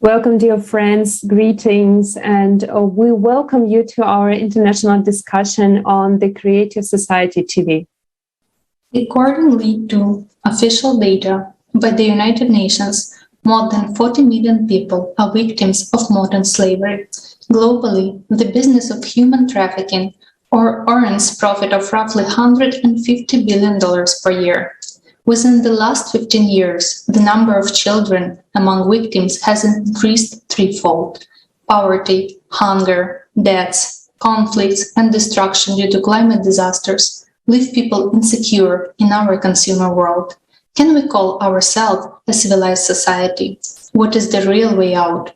Welcome, dear friends, greetings, and we welcome you to our international discussion on the Creative Society TV. Accordingly to official data by the United Nations, more than 40 million people are victims of modern slavery. Globally, the business of human trafficking earns profit of roughly $150 billion per year. Within the last 15 years, the number of children among victims has increased threefold. Poverty, hunger, deaths, conflicts, and destruction due to climate disasters leave people insecure in our consumer world. Can we call ourselves a civilized society? What is the real way out?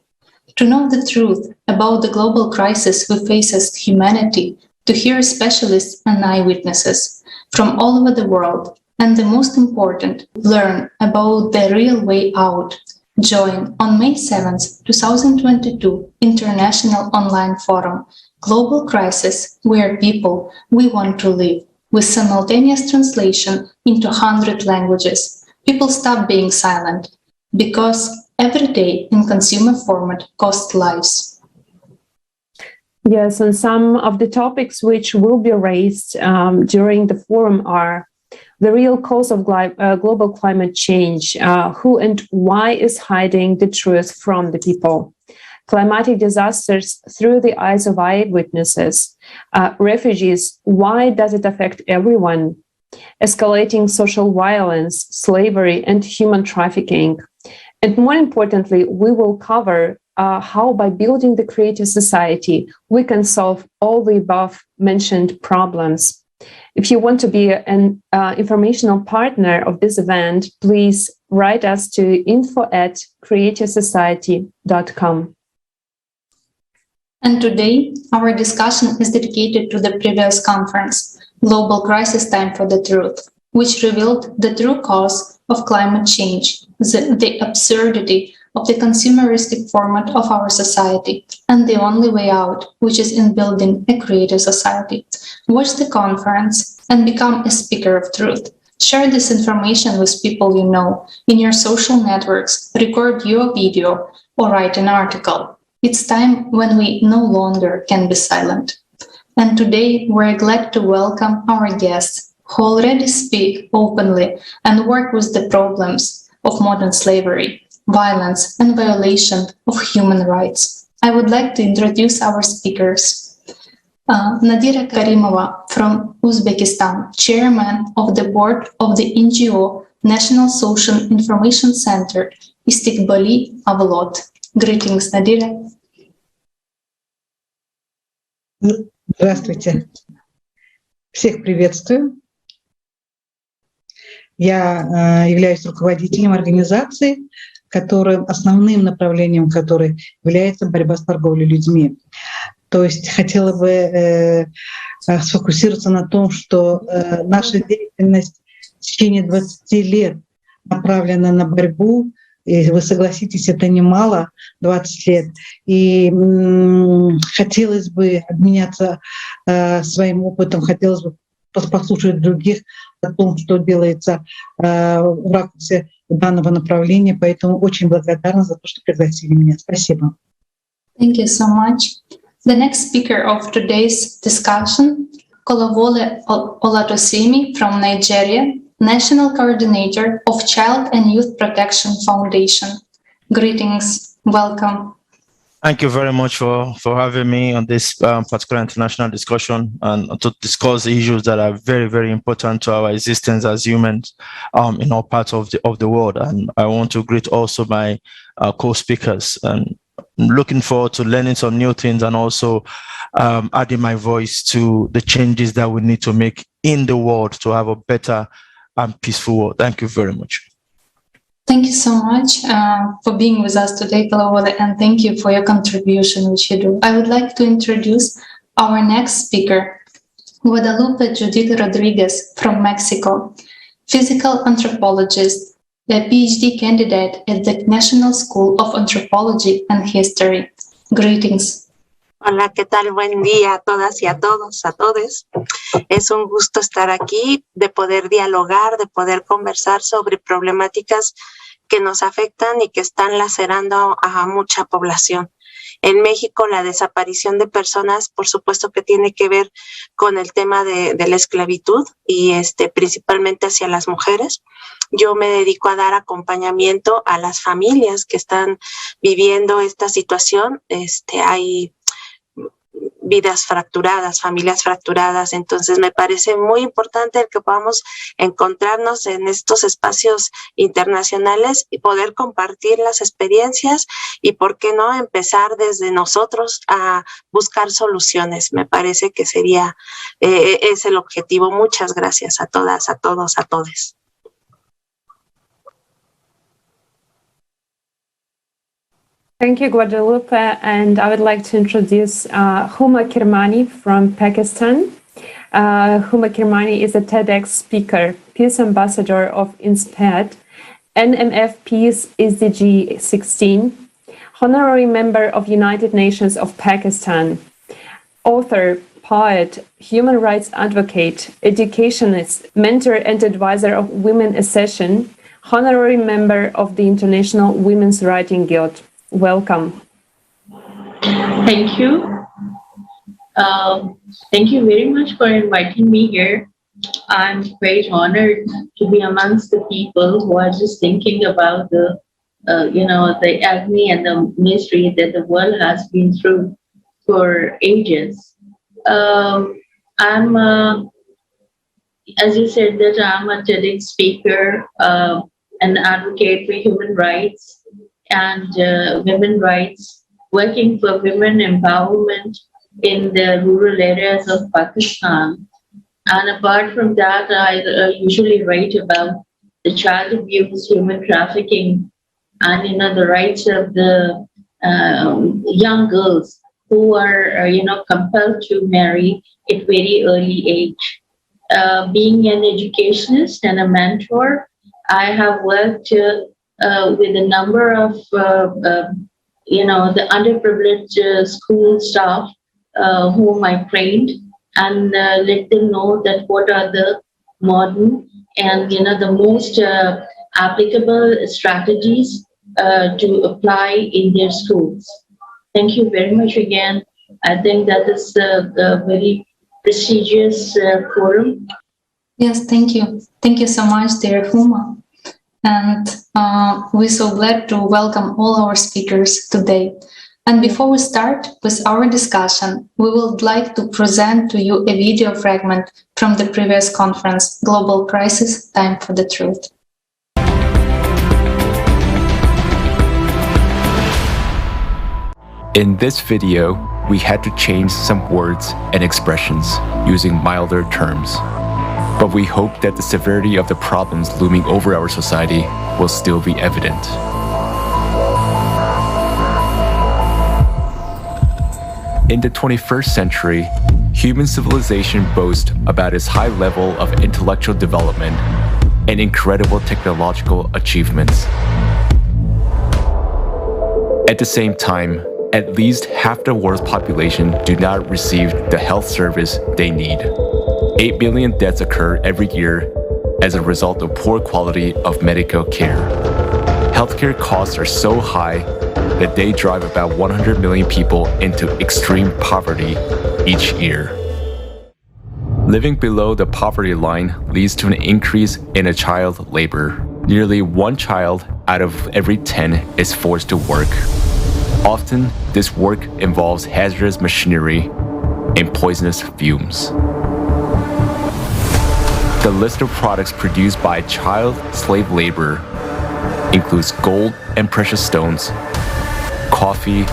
To know the truth about the global crisis we face as humanity, to hear specialists and eyewitnesses from all over the world, and the most important, learn about the real way out. Join on May 7th, 2022, International Online Forum, Global Crisis, Where People, We Want to Live, with simultaneous translation into 100 languages. People stop being silent, because every day in consumer format costs lives. Yes, and some of the topics which will be raised during the forum are the real cause of global climate change, who and why is hiding the truth from the people, climatic disasters through the eyes of eyewitnesses, refugees, why does it affect everyone, escalating social violence, slavery, and human trafficking. And more importantly, we will cover how by building the creative society, we can solve all the above mentioned problems. If you want to be an informational partner of this event, please write us to info@creativesociety.com. And today, our discussion is dedicated to the previous conference, Global Crisis Time for the Truth, which revealed the true cause of climate change, the absurdity of the consumeristic format of our society, and the only way out, which is in building a creative society. Watch the conference and become a speaker of truth. Share this information with people you know, in your social networks, record your video, or write an article. It's time when we no longer can be silent. And today, we're glad to welcome our guests who already speak openly and work with the problems of modern slavery, violence, and violation of human rights. I would like to introduce our speakers. Nodira Karimova from Uzbekistan, Chairman of the Board of the NGO National Social Information Center, Istiqbolli Avlod. Greetings, Nodira. Здравствуйте. Всех приветствую. Я являюсь руководителем организации, основным направлением которой является борьба с торговлей людьми. То есть хотела бы сфокусироваться на том, что наша деятельность в течение 20 лет направлена на борьбу, и вы согласитесь, это немало, 20 лет. И хотелось бы обменяться своим опытом, хотелось бы послушать других о том, что делается в ракурсе данного направления. Поэтому очень благодарна за то, что пригласили меня. Спасибо. Thank you so much. The next speaker of today's discussion, Kolawole Olatosimi from Nigeria, National Coordinator of Child and Youth Protection Foundation. Greetings, welcome. Thank you very much for having me on this particular international discussion and to discuss issues that are very, very important to our existence as humans in all parts of the world. And I want to greet also my co-speakers. And I'm looking forward to learning some new things and also adding my voice to the changes that we need to make in the world to have a better and peaceful world. Thank you very much. Thank you so much for being with us today, Kolawole, and thank you for your contribution, which you do. I would like to introduce our next speaker, Guadalupe Judith Rodríguez from Mexico, physical anthropologist, a Ph.D. candidate at the National School of Anthropology and History. Greetings. Hola, ¿qué tal? Buen día a todas y a todos, a todes. Es un gusto estar aquí, de poder dialogar, de poder conversar sobre problemáticas que nos afectan y que están lacerando a mucha población. En México, la desaparición de personas, por supuesto que tiene que ver con el tema de la esclavitud y principalmente hacia las mujeres. Yo me dedico a dar acompañamiento a las familias que están viviendo esta situación. Hay vidas fracturadas, familias fracturadas. Entonces me parece muy importante el que podamos encontrarnos en estos espacios internacionales y poder compartir las experiencias y, ¿por qué no?, empezar desde nosotros a buscar soluciones. Me parece que sería es el objetivo. Muchas gracias a todas, a todos, a todes. Thank you, Guadalupe. And I would like to introduce Huma Kirmani from Pakistan. Huma Kirmani is a TEDx speaker, Peace Ambassador of INSPAD, NMF Peace SDG 16, Honorary Member of United Nations of Pakistan, author, poet, human rights advocate, educationist, mentor and advisor of Women Ascension, Honorary Member of the International Women's Writing Guild. Welcome. Thank you. Thank you very much for inviting me here. I'm very honored to be amongst the people who are just thinking about the agony and the misery that the world has been through for ages. I'm, as you said, that I'm a TEDx speaker, an advocate for human rights and women's rights, working for women empowerment in the rural areas of Pakistan. And apart from that, I usually write about the child abuse, human trafficking, and the rights of the young girls who are compelled to marry at very early age. Being an educationist and a mentor, I have worked with a number of the underprivileged school staff whom I trained and let them know that what are the modern and the most applicable strategies to apply in their schools. Thank you very much again. I think that is a very prestigious forum. Yes, thank you. Thank you so much, dear Huma. And we're so glad to welcome all our speakers today. And before we start with our discussion, we would like to present to you a video fragment from the previous conference, Global Crisis, Time for the Truth. In this video, we had to change some words and expressions using milder terms. But we hope that the severity of the problems looming over our society will still be evident. In the 21st century, human civilization boasts about its high level of intellectual development and incredible technological achievements. At the same time, at least half the world's population do not receive the health service they need. 8 billion deaths occur every year as a result of poor quality of medical care. Healthcare costs are so high that they drive about 100 million people into extreme poverty each year. Living below the poverty line leads to an increase in child labor. Nearly 1 child out of every 10 is forced to work. Often, this work involves hazardous machinery and poisonous fumes. The list of products produced by child slave labor includes gold and precious stones, coffee,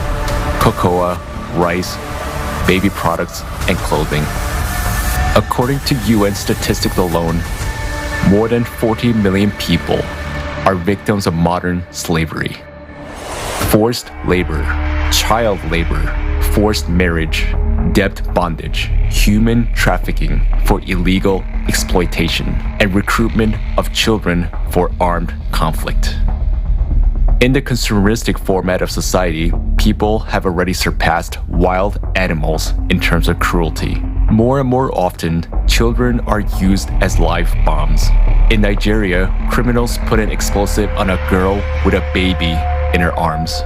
cocoa, rice, baby products, and clothing. According to UN statistics alone, more than 40 million people are victims of modern slavery. Forced labor, child labor, forced marriage, debt bondage, human trafficking for illegal exploitation, and recruitment of children for armed conflict. In the consumeristic format of society, people have already surpassed wild animals in terms of cruelty. More and more often, children are used as live bombs. In Nigeria, criminals put an explosive on a girl with a baby in her arms.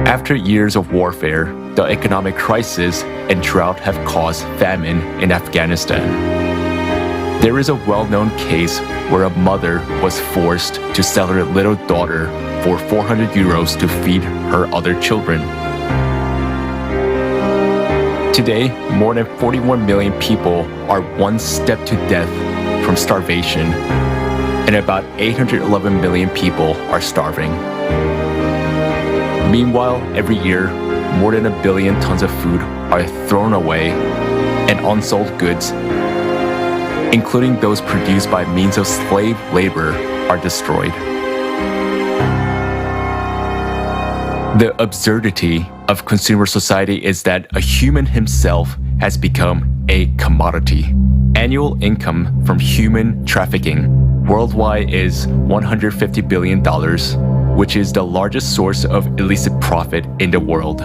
After years of warfare, the economic crisis and drought have caused famine in Afghanistan. There is a well-known case where a mother was forced to sell her little daughter for 400 euros to feed her other children. Today, more than 41 million people are one step to death from starvation, and about 811 million people are starving. Meanwhile, every year, more than 1 billion tons of food are thrown away, and unsold goods, including those produced by means of slave labor, are destroyed. The absurdity of consumer society is that a human himself has become a commodity. Annual income from human trafficking worldwide is $150 billion, which is the largest source of illicit profit in the world.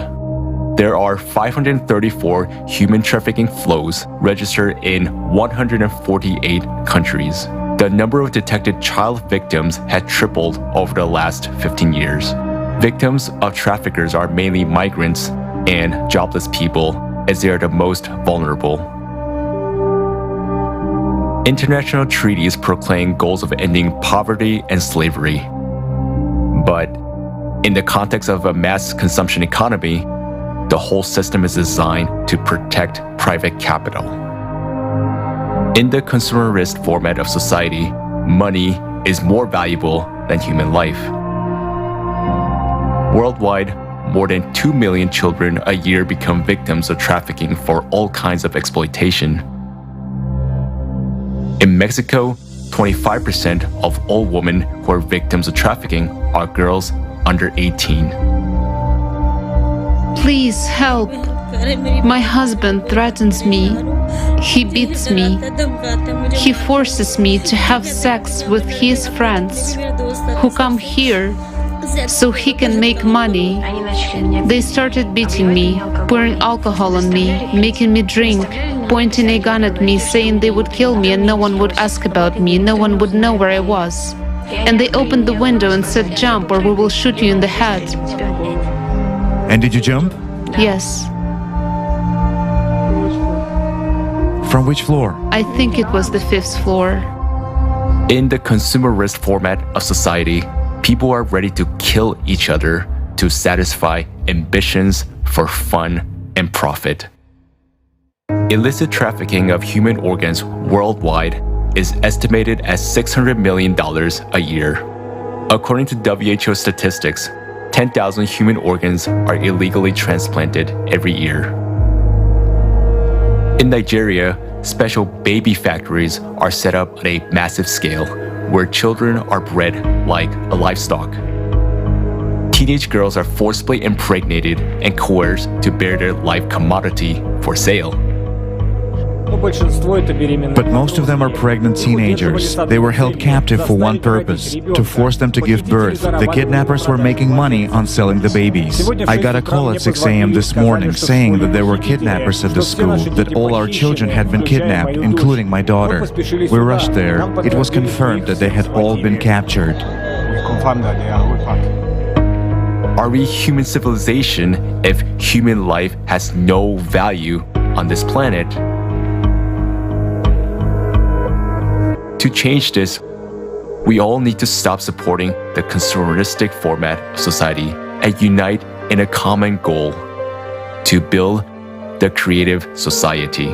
There are 534 human trafficking flows registered in 148 countries. The number of detected child victims has tripled over the last 15 years. Victims of traffickers are mainly migrants and jobless people, as they are the most vulnerable. International treaties proclaim goals of ending poverty and slavery. But in the context of a mass consumption economy, the whole system is designed to protect private capital. In the consumerist format of society, money is more valuable than human life. Worldwide, more than 2 million children a year become victims of trafficking for all kinds of exploitation. In Mexico, 25% of all women who are victims of trafficking are girls under 18. Please help. My husband threatens me. He beats me. He forces me to have sex with his friends who come here so he can make money. They started beating me, pouring alcohol on me, making me drink, pointing a gun at me, saying they would kill me and no one would ask about me, no one would know where I was. And they opened the window and said, "Jump or we will shoot you in the head." And did you jump? Yes. From which floor? I think it was the 5th floor. In the consumerist format of society, people are ready to kill each other to satisfy ambitions for fun and profit. Illicit trafficking of human organs worldwide is estimated at $600 million a year. According to WHO statistics, 10,000 human organs are illegally transplanted every year. In Nigeria, special baby factories are set up on a massive scale, where children are bred like a livestock. Teenage girls are forcibly impregnated and coerced to bear their life commodity for sale. But most of them are pregnant teenagers. They were held captive for one purpose, to force them to give birth. The kidnappers were making money on selling the babies. I got a call at 6 a.m. this morning saying that there were kidnappers at the school, that all our children had been kidnapped, including my daughter. We rushed there. It was confirmed that they had all been captured. Are we human civilization if human life has no value on this planet? To change this, we all need to stop supporting the consumeristic format of society and unite in a common goal: to build the creative society.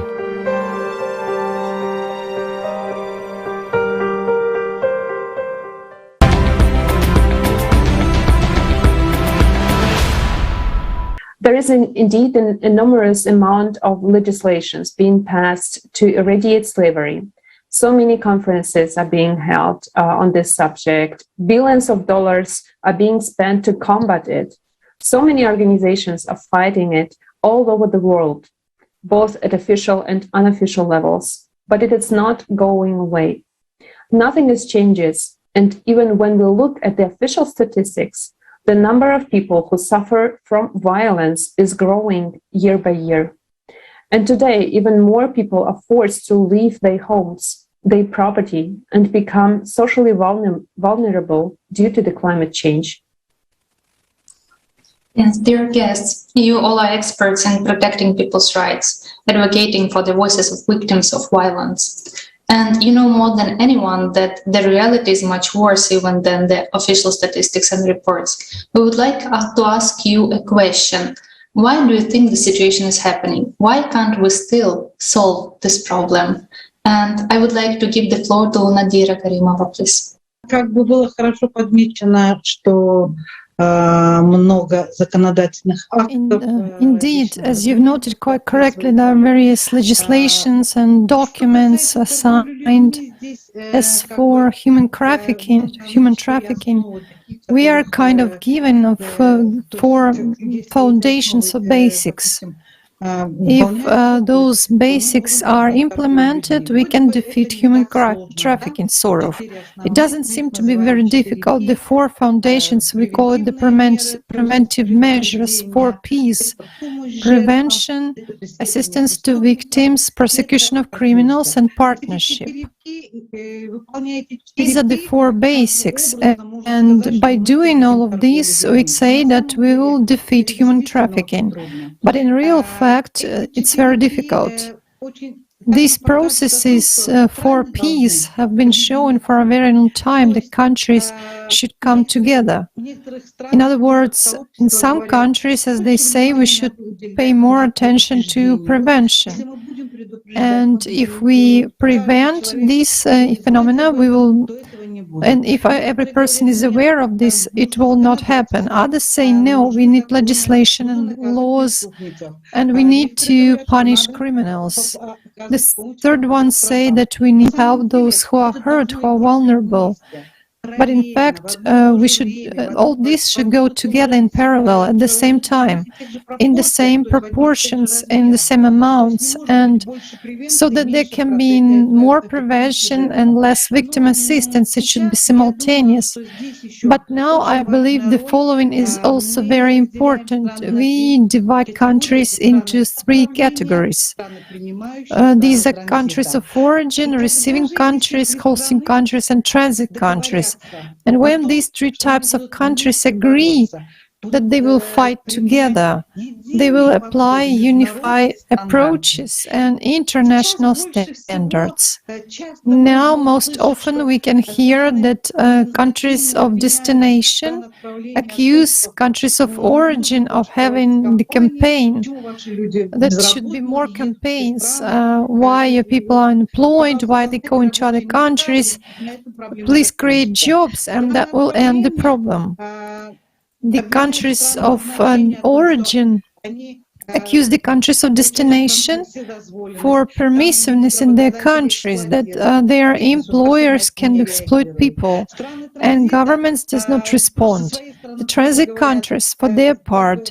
There is indeed an enormous amount of legislations being passed to eradicate slavery. So many conferences are being held on this subject. Billions of dollars are being spent to combat it. So many organizations are fighting it all over the world, both at official and unofficial levels. But it is not going away. Nothing is changes. And even when we look at the official statistics, the number of people who suffer from violence is growing year by year. And today, even more people are forced to leave their homes, their property, and become socially vulnerable due to the climate change. Yes, dear guests, you all are experts in protecting people's rights, advocating for the voices of victims of violence. And you know more than anyone that the reality is much worse even than the official statistics and reports. We would like to ask you a question. Why do you think the situation is happening? Why can't we still solve this problem? And I would like to give the floor to Nodira Karimova, please. Как бы было хорошо подмечено, что много законодательных актов. Indeed, as you've noted quite correctly, there are various legislations and documents assigned. As for human trafficking, we are kind of given of four foundations or basics. If those basics are implemented, we can defeat human trafficking, sort of. It doesn't seem to be very difficult. The four foundations, we call it the preventive measures for peace: prevention, assistance to victims, prosecution of criminals, and partnership. These are the four basics, and by doing all of these, we say that we will defeat human trafficking. But in real fact, it's very difficult. These processes for peace have been shown for a very long time. The countries should come together. In other words, in some countries, as they say, we should pay more attention to prevention. And if we prevent these phenomena, we will, and if every person is aware of this, it will not happen. Others say, no, we need legislation and laws, and we need to punish criminals. The third one say that we need to help those who are hurt, who are vulnerable. But in fact, we should all this should go together in parallel at the same time, in the same proportions, in the same amounts, and so that there can be more prevention and less victim assistance. It should be simultaneous. But now I believe the following is also very important. We divide countries into three categories. These are countries of origin, receiving countries, hosting countries, and transit countries. And when these three types of countries agree that they will fight together, they will apply unified approaches and international standards. Now, most often we can hear that countries of destination accuse countries of origin of having the campaign. There should be more campaigns. Why your people are unemployed, why they go into other countries. Please create jobs, and that will end the problem. The countries of origin accuse the countries of destination for permissiveness in their countries, that their employers can exploit people, and governments does not respond. The transit countries, for their part,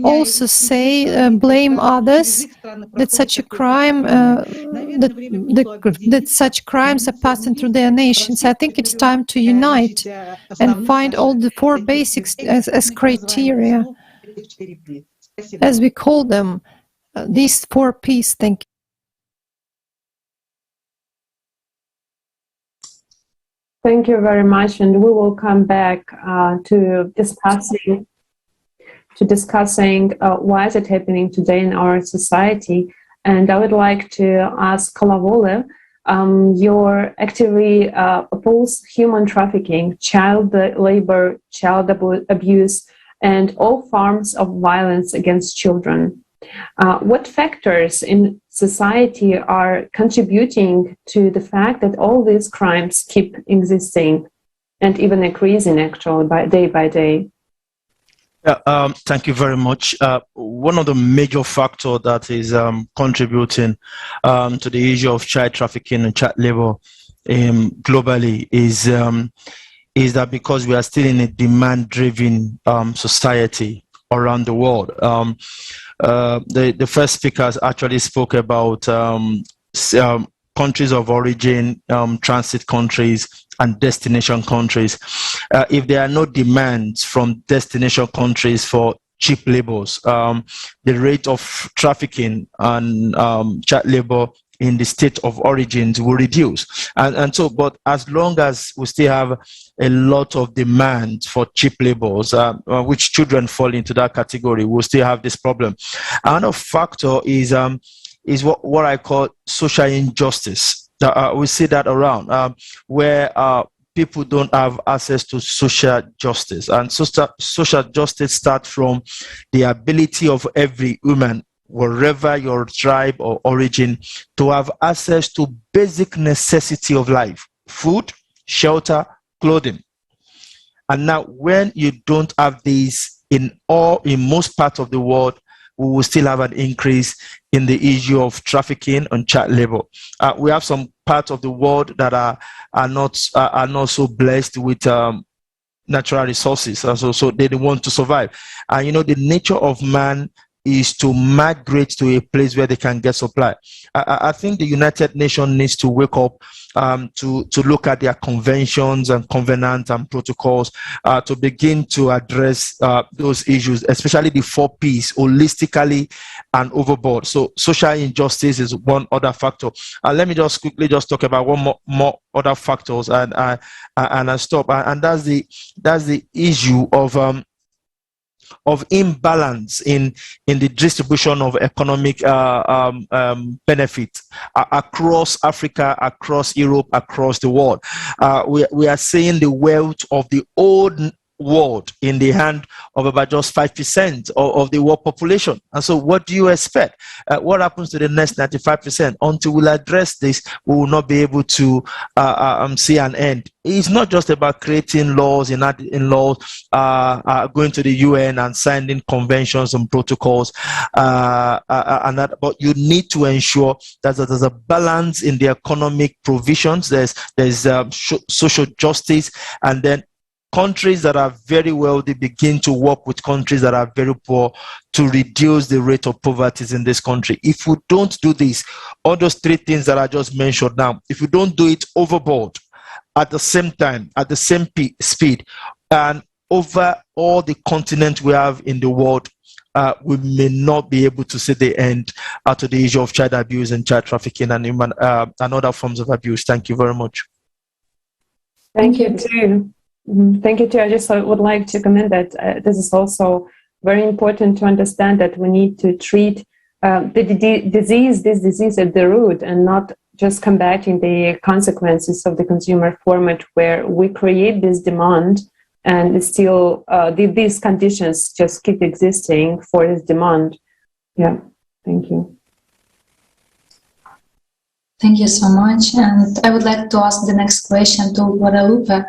also say, blame others that such a crime, that such crimes are passing through their nations. I think it's time to unite and find all the four basics as criteria, as we call them, these four P's. Thank you. Thank you very much, and we will come back to discussing why is it happening today in our society. And I would like to ask Kolawole, you actively oppose human trafficking, child labor, child abuse, and all forms of violence against children. What factors in society are contributing to the fact that all these crimes keep existing and even increasing actually by day? Yeah, thank you very much. One of the major factors that is contributing to the issue of child trafficking and child labor globally is that because we are still in a demand-driven society around the world. The first speakers actually spoke about countries of origin, transit countries, and destination countries. If there are no demands from destination countries for cheap labors. The rate of trafficking and child labor in the state of origins will reduce. And so, but as long as we still have a lot of demand for cheap labors, which children fall into that category, we'll still have this problem. Another factor is what I call social injustice. We see that around where people don't have access to social justice. And social justice starts from the ability of every woman, wherever your tribe or origin, to have access to basic necessity of life: food, shelter, clothing. And now when you don't have these in most parts of the world, we will still have an increase in the issue of trafficking and child labor. We have some parts of the world that are not so blessed with natural resources, so they don't want to survive. And the nature of man is to migrate to a place where they can get supply. I think the United Nations needs to wake up to look at their conventions and covenants and protocols to begin to address those issues, especially the 4 Ps, holistically and overboard. So social injustice is one other factor. Let me just quickly talk about one more other factors and I stop. And that's the issue of imbalance in the distribution of economic benefit across Africa, across Europe, across the world. We are seeing the wealth of the old world in the hand of about just 5% of the world population. And so what do you expect? What happens to the next 95%? Until we'll address this, we will not be able to see an end. It's not just about creating laws in laws, going to the UN and signing conventions and protocols, and that, but you need to ensure that there's a balance in the economic provisions. There's social justice, and then countries that are very wealthy begin to work with countries that are very poor to reduce the rate of poverty in this country. If we don't do this, all those 3 things that I just mentioned now, if we don't do it overboard, at the same time, at the same speed, and over all the continent we have in the world, we may not be able to see the end to the issue of child abuse and child trafficking and other forms of abuse. Thank you very much. Thank you too. Thank you too. I just would like to comment that this is also very important to understand that we need to treat this disease at the root and not just combating the consequences of the consumer format where we create this demand and still these conditions just keep existing for this demand. Yeah, thank you. Thank you so much. And I would like to ask the next question to Guadalupe.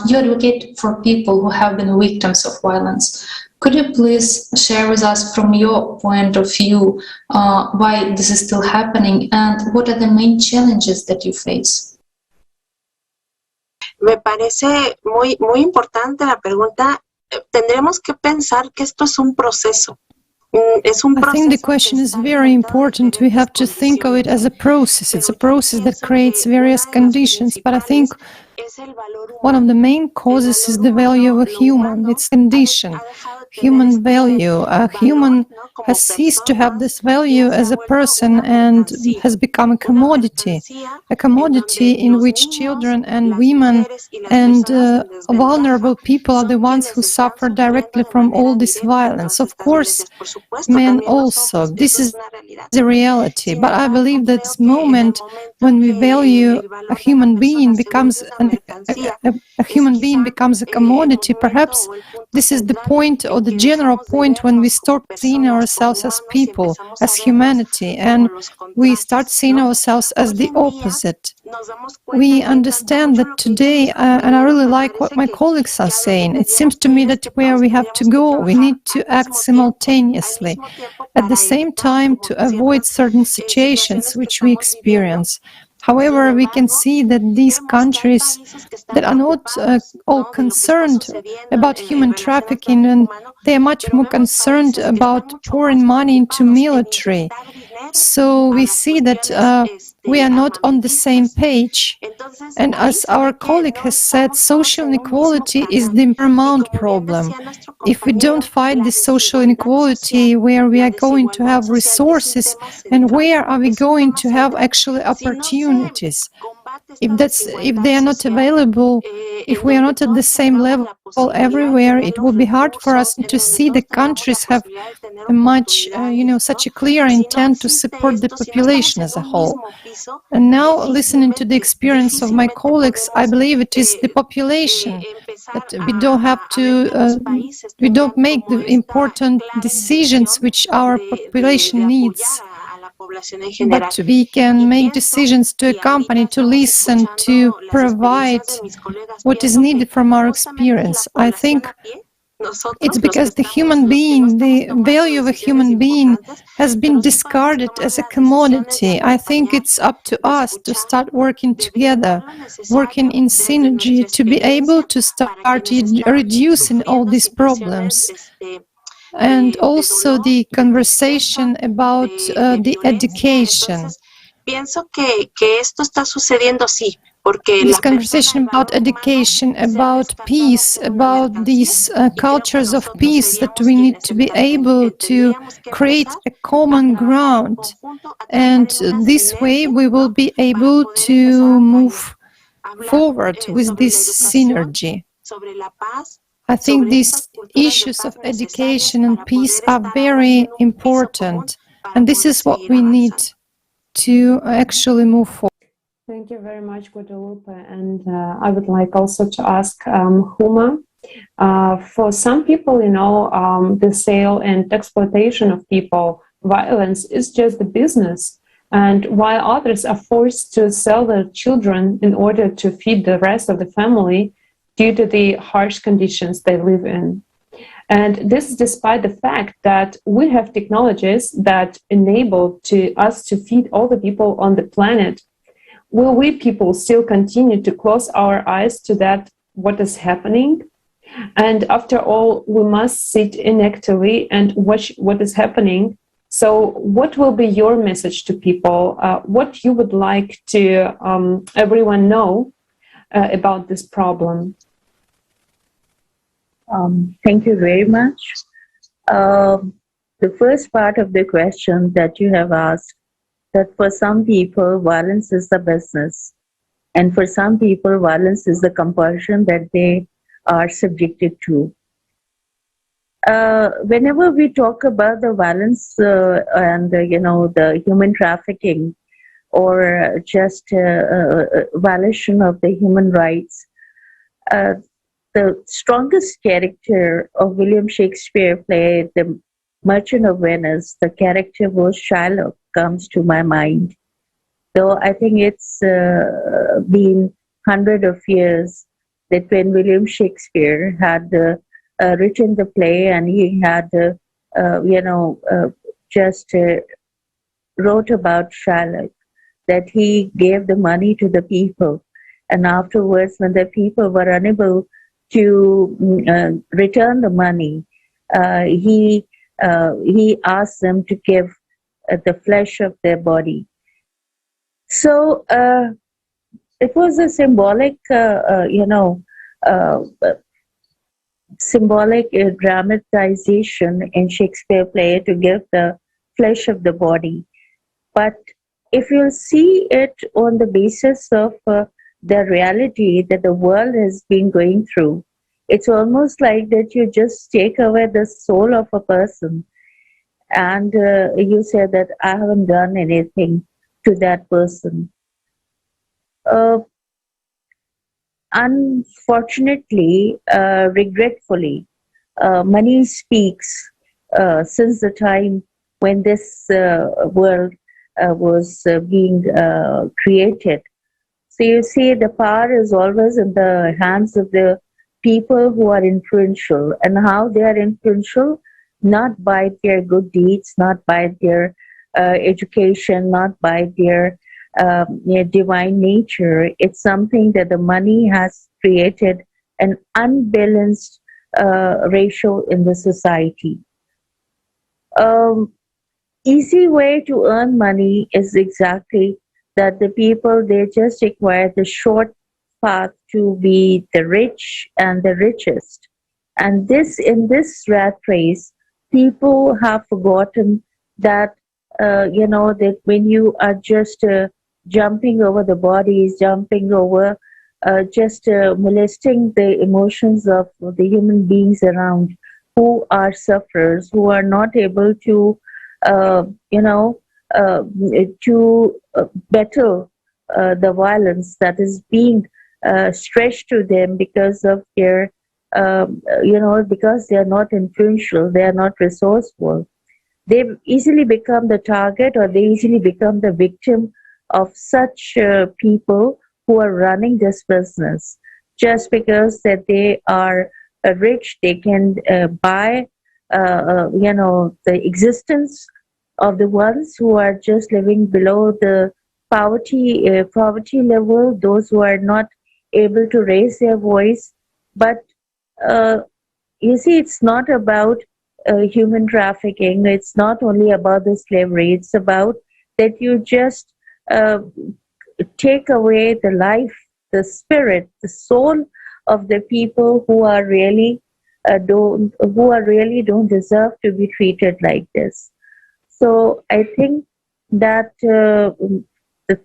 You advocate for people who have been victims of violence. Could you please share with us from your point of view why this is still happening and what are the main challenges that you face? Me parece muy importante la pregunta. Tendremos que pensar que esto es un proceso. I think the question is very important. We have to think of it as a process. It's a process that creates various conditions, but I think one of the main causes is the value of a human, its condition, human value. A human has ceased to have this value as a person and has become a commodity in which children and women and vulnerable people are the ones who suffer directly from all this violence. Of course, men also. This is the reality. But I believe that this moment when we value a human being becomes a human being becomes a commodity. Perhaps this is the point or the general point when we start seeing ourselves as people, as humanity, and we start seeing ourselves as the opposite. We understand that today, and I really like what my colleagues are saying, it seems to me that where we have to go, we need to act simultaneously, at the same time to avoid certain situations which we experience. However, we can see that these countries that are not all concerned about human trafficking, and they are much more concerned about pouring money into military. So we see that we are not on the same page. And as our colleague has said, social inequality is the paramount problem. If we don't fight this social inequality, where we are going to have resources and where are we going to have actually opportunities? If they are not available, if we are not at the same level everywhere, it will be hard for us to see the countries have a much, such a clear intent to support the population as a whole. And now, listening to the experience of my colleagues, I believe it is the population that we don't make the important decisions which our population needs. But we can make decisions to accompany, to listen, to provide what is needed from our experience. I think it's because the human being, the value of a human being has been discarded as a commodity. I think it's up to us to start working together, working in synergy, to be able to start reducing all these problems. And also the conversation about the education. This conversation about education, about peace, about these cultures of peace, that we need to be able to create a common ground. And this way we will be able to move forward with this synergy. I think these issues of education and peace are very important, and this is what we need to actually move forward. Thank you very much, Guadalupe. And I would like also to ask Huma, for some people, the sale and exploitation of people, violence is just the business. And while others are forced to sell their children in order to feed the rest of the family, due to the harsh conditions they live in. And this is despite the fact that we have technologies that enable us to feed all the people on the planet. Will we people still continue to close our eyes to that, what is happening? And after all, we must sit inactively and watch what is happening. So what will be your message to people? What you would like to everyone know about this problem? Thank you very much. The first part of the question that you have asked, that for some people, violence is the business. And for some people, violence is the compulsion that they are subjected to. Whenever we talk about the violence and, the human trafficking or just violation of the human rights, the strongest character of William Shakespeare play, the Merchant of Venice, the character was Shylock, comes to my mind. Though I think it's been 100 of years that when William Shakespeare had written the play and he had, just wrote about Shylock, that he gave the money to the people. And afterwards, when the people were unable to return the money, he asked them to give the flesh of their body. So it was a symbolic, symbolic dramatization in Shakespeare play to give the flesh of the body. But if you see it on the basis of the reality that the world has been going through, it's almost like that you just take away the soul of a person and you say that I haven't done anything to that person. Unfortunately, regretfully, money speaks since the time when this world was being created. So you see, the power is always in the hands of the people who are influential, and how they are influential, not by their good deeds, not by their education, not by their divine nature. It's something that the money has created an unbalanced ratio in the society. easy way to earn money is exactly that the people, they just require the short path to be the rich and the richest. And this, in this rat race, people have forgotten that, that when you are just jumping over the bodies, jumping over, just molesting the emotions of the human beings around who are sufferers, who are not able to, uh, you know, uh, to battle the violence that is being stretched to them because of their, because they are not influential, they are not resourceful. They easily become the target, or they easily become the victim of such people who are running this business. Just because that they are rich, they can buy, the existence of the ones who are just living below the poverty level, those who are not able to raise their voice. But uh, you see, it's not about human trafficking. It's not only about the slavery. It's about that you just uh, take away the life, the spirit, the soul of the people who are really don't deserve to be treated like this. So I think that the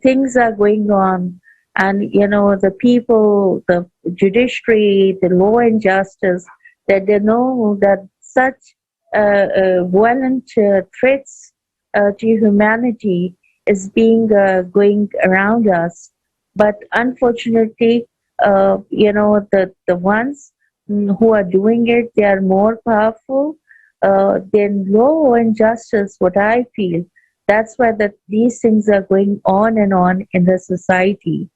things are going on, and the people, the judiciary, the law and justice, that they know that such violent threats to humanity is being going around us. But unfortunately, the ones who are doing it, they are more powerful than law and justice, what I feel. That's why these things are going on and on in the society.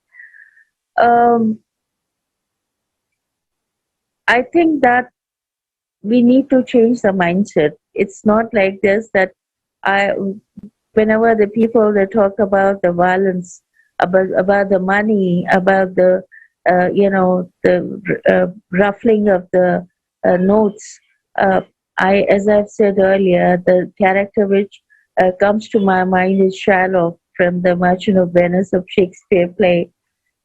I think that we need to change the mindset. It's not like this that whenever the people that talk about the violence, about the money, about the ruffling of the notes. As I've said earlier, the character which comes to my mind is Shylock from the Merchant of Venice of Shakespeare play,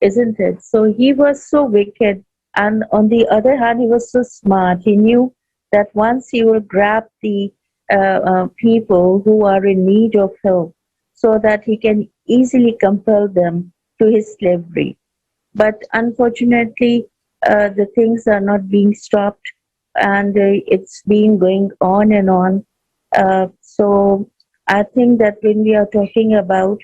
isn't it? So he was so wicked, and on the other hand, he was so smart. He knew that once he will grab the people who are in need of help, so that he can easily compel them to his slavery. But unfortunately, the things are not being stopped, and it's been going on and on. So I think that when we are talking about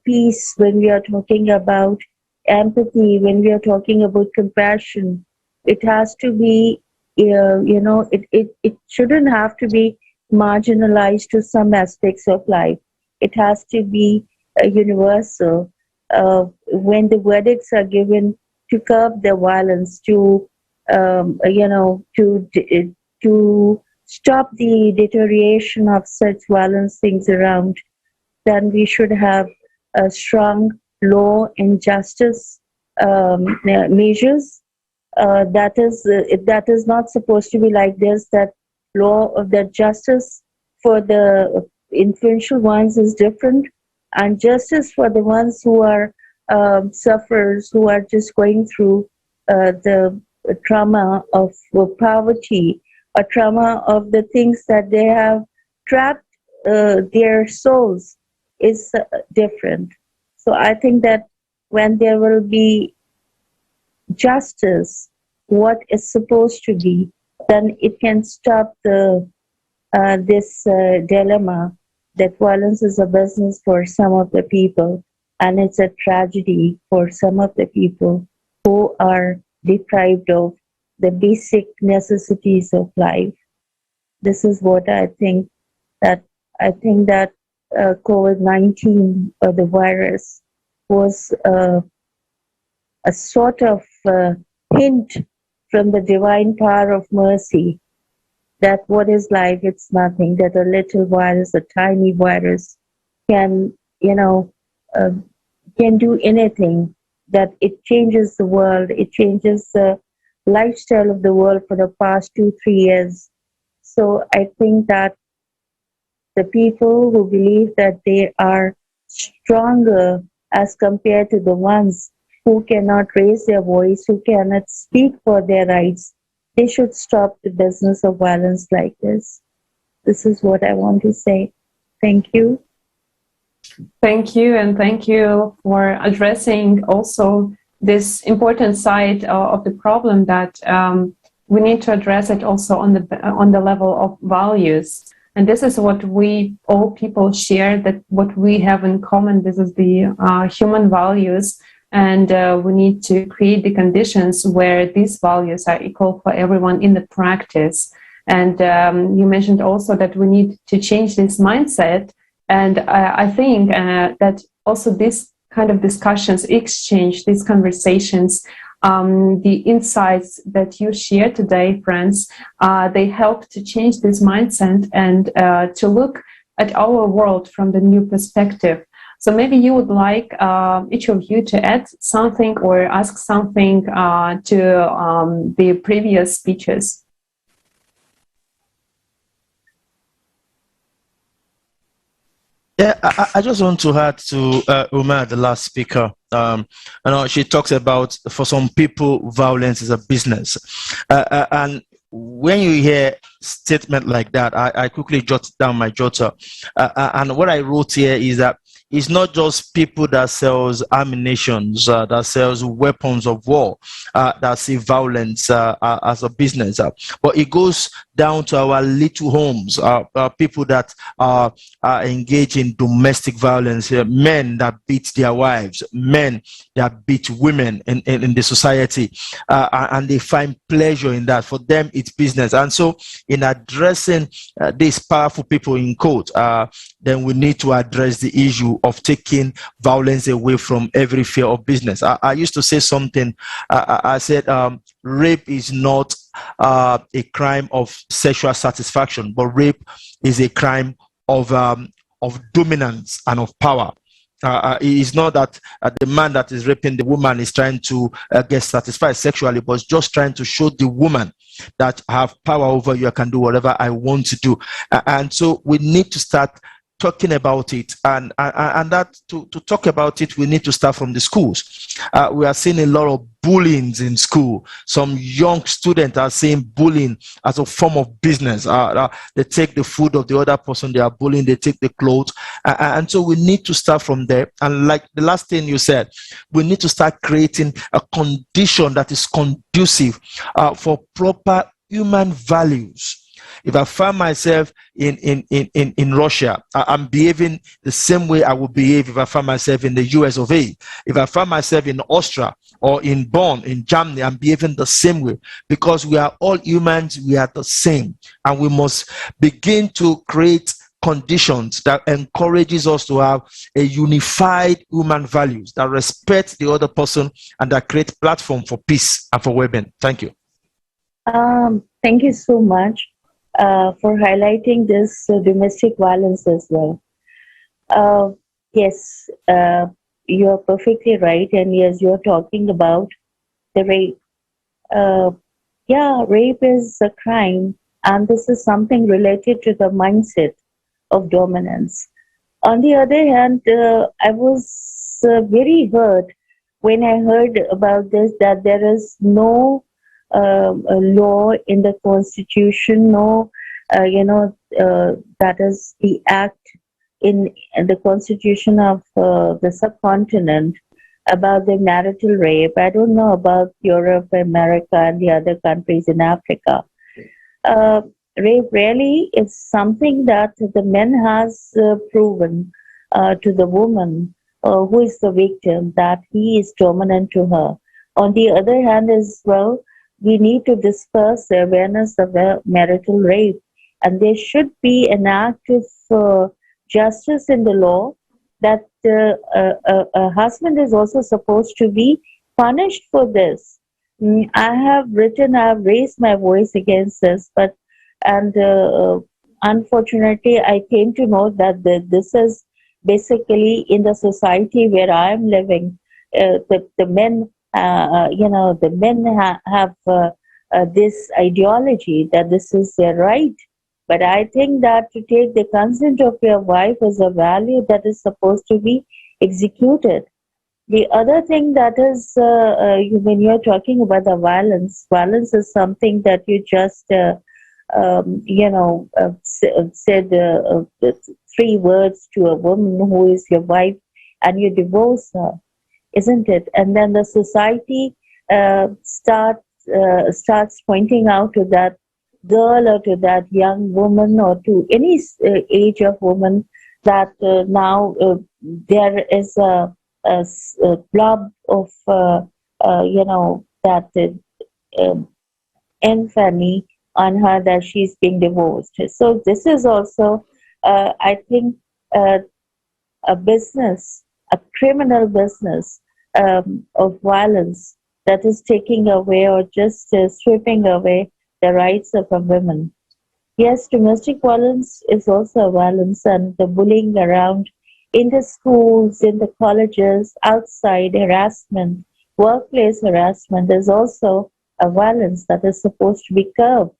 peace, when we are talking about empathy, when we are talking about compassion, it has to be, it shouldn't have to be marginalized to some aspects of life. It has to be universal. When the verdicts are given to curb the violence, to to stop the deterioration of such violence things around, then we should have a strong law and justice measures. That is not supposed to be like this. That law of that justice for the influential ones is different, and justice for the ones who are sufferers, who are just going through the trauma of poverty, or trauma of the things that they have trapped their souls, is different. So I think that when there will be justice, what is supposed to be, then it can stop this dilemma that violence is a business for some of the people, and it's a tragedy for some of the people who are deprived of the basic necessities of life. This is what I think. That COVID-19, or the virus, was a sort of hint from the divine power of mercy that what is life? It's nothing. That a little virus, a tiny virus, can can do anything. That it changes the world. It changes the lifestyle of the world for the past 2-3 years. So I think that the people who believe that they are stronger as compared to the ones who cannot raise their voice, who cannot speak for their rights, they should stop the business of violence like this. This is what I want to say. Thank you. Thank you, and thank you for addressing also this important side of the problem that we need to address it also on the level of values. And this is what we all people share, that what we have in common. This is the human values, and we need to create the conditions where these values are equal for everyone in the practice. And you mentioned also that we need to change this mindset. And I think that also this kind of discussions, exchange, these conversations, the insights that you share today, friends, they help to change this mindset and to look at our world from the new perspective. So maybe you would like each of you to add something or ask something to the previous speeches. Yeah, I just want to add to Huma, the last speaker. She talks about, for some people, violence is a business. And when you hear statement like that, I quickly jot down my jotter. And what I wrote here is that it's not just people that sells ammunitions, that sells weapons of war, that see violence as a business, but it goes down to our little homes, people that are engaged in domestic violence, men that beat their wives, men that beat women in the society, and they find pleasure in that. For them, it's business. And so in addressing these powerful people in court, then we need to address the issue of taking violence away from every sphere of business. I used to say something, I said, rape is not a crime of sexual satisfaction, but rape is a crime of dominance and of power. It is not that the man that is raping the woman is trying to get satisfied sexually, but just trying to show the woman that I have power over you, I can do whatever I want to do. And so we need to start talking about it, and that to talk about it, we need to start from the schools. We are seeing a lot of bullying in school. Some young students are seeing bullying as a form of business. They take the food of the other person they are bullying, they take the clothes, and so we need to start from there. And like the last thing you said, we need to start creating a condition that is conducive for proper human values. If I find myself in Russia, I'm behaving the same way I would behave if I find myself in the US of A. If I find myself in Austria or in Bonn, in Germany, I'm behaving the same way, because we are all humans, we are the same. And we must begin to create conditions that encourages us to have a unified human values that respect the other person and that create platform for peace and for women. Thank you. Thank you so much for highlighting this domestic violence as well. Yes, you are perfectly right. And yes, you're talking about the rape. Yeah, rape is a crime, and this is something related to the mindset of dominance. On the other hand, I was very hurt when I heard about this, that there is no a law in the constitution, no, that is the act in the constitution of the subcontinent about the marital rape. I don't know about Europe, America, and the other countries in Africa. Rape really is something that the man has proven to the woman who is the victim, that he is dominant to her. On the other hand as well, we need to discuss the awareness of marital rape, and there should be an act of justice in the law that a husband is also supposed to be punished for this. I have raised my voice against this, but unfortunately, I came to know that this is basically in the society where I am living. The men, have this ideology that this is their right But I think that to take the consent of your wife is a value that is supposed to be executed. The other thing that is, when you're talking about the violence is something that you just, said 3 words to a woman who is your wife and you divorce her, isn't it? And then the society starts pointing out to that girl or to that young woman or to any age of woman that now there is a blob of, that infamy on her that she's being divorced. So this is also, I think, a business, a criminal business of violence that is taking away or just stripping away the rights of a woman. Yes, domestic violence is also a violence, and the bullying around in the schools, in the colleges, outside harassment, workplace harassment is also a violence that is supposed to be curbed.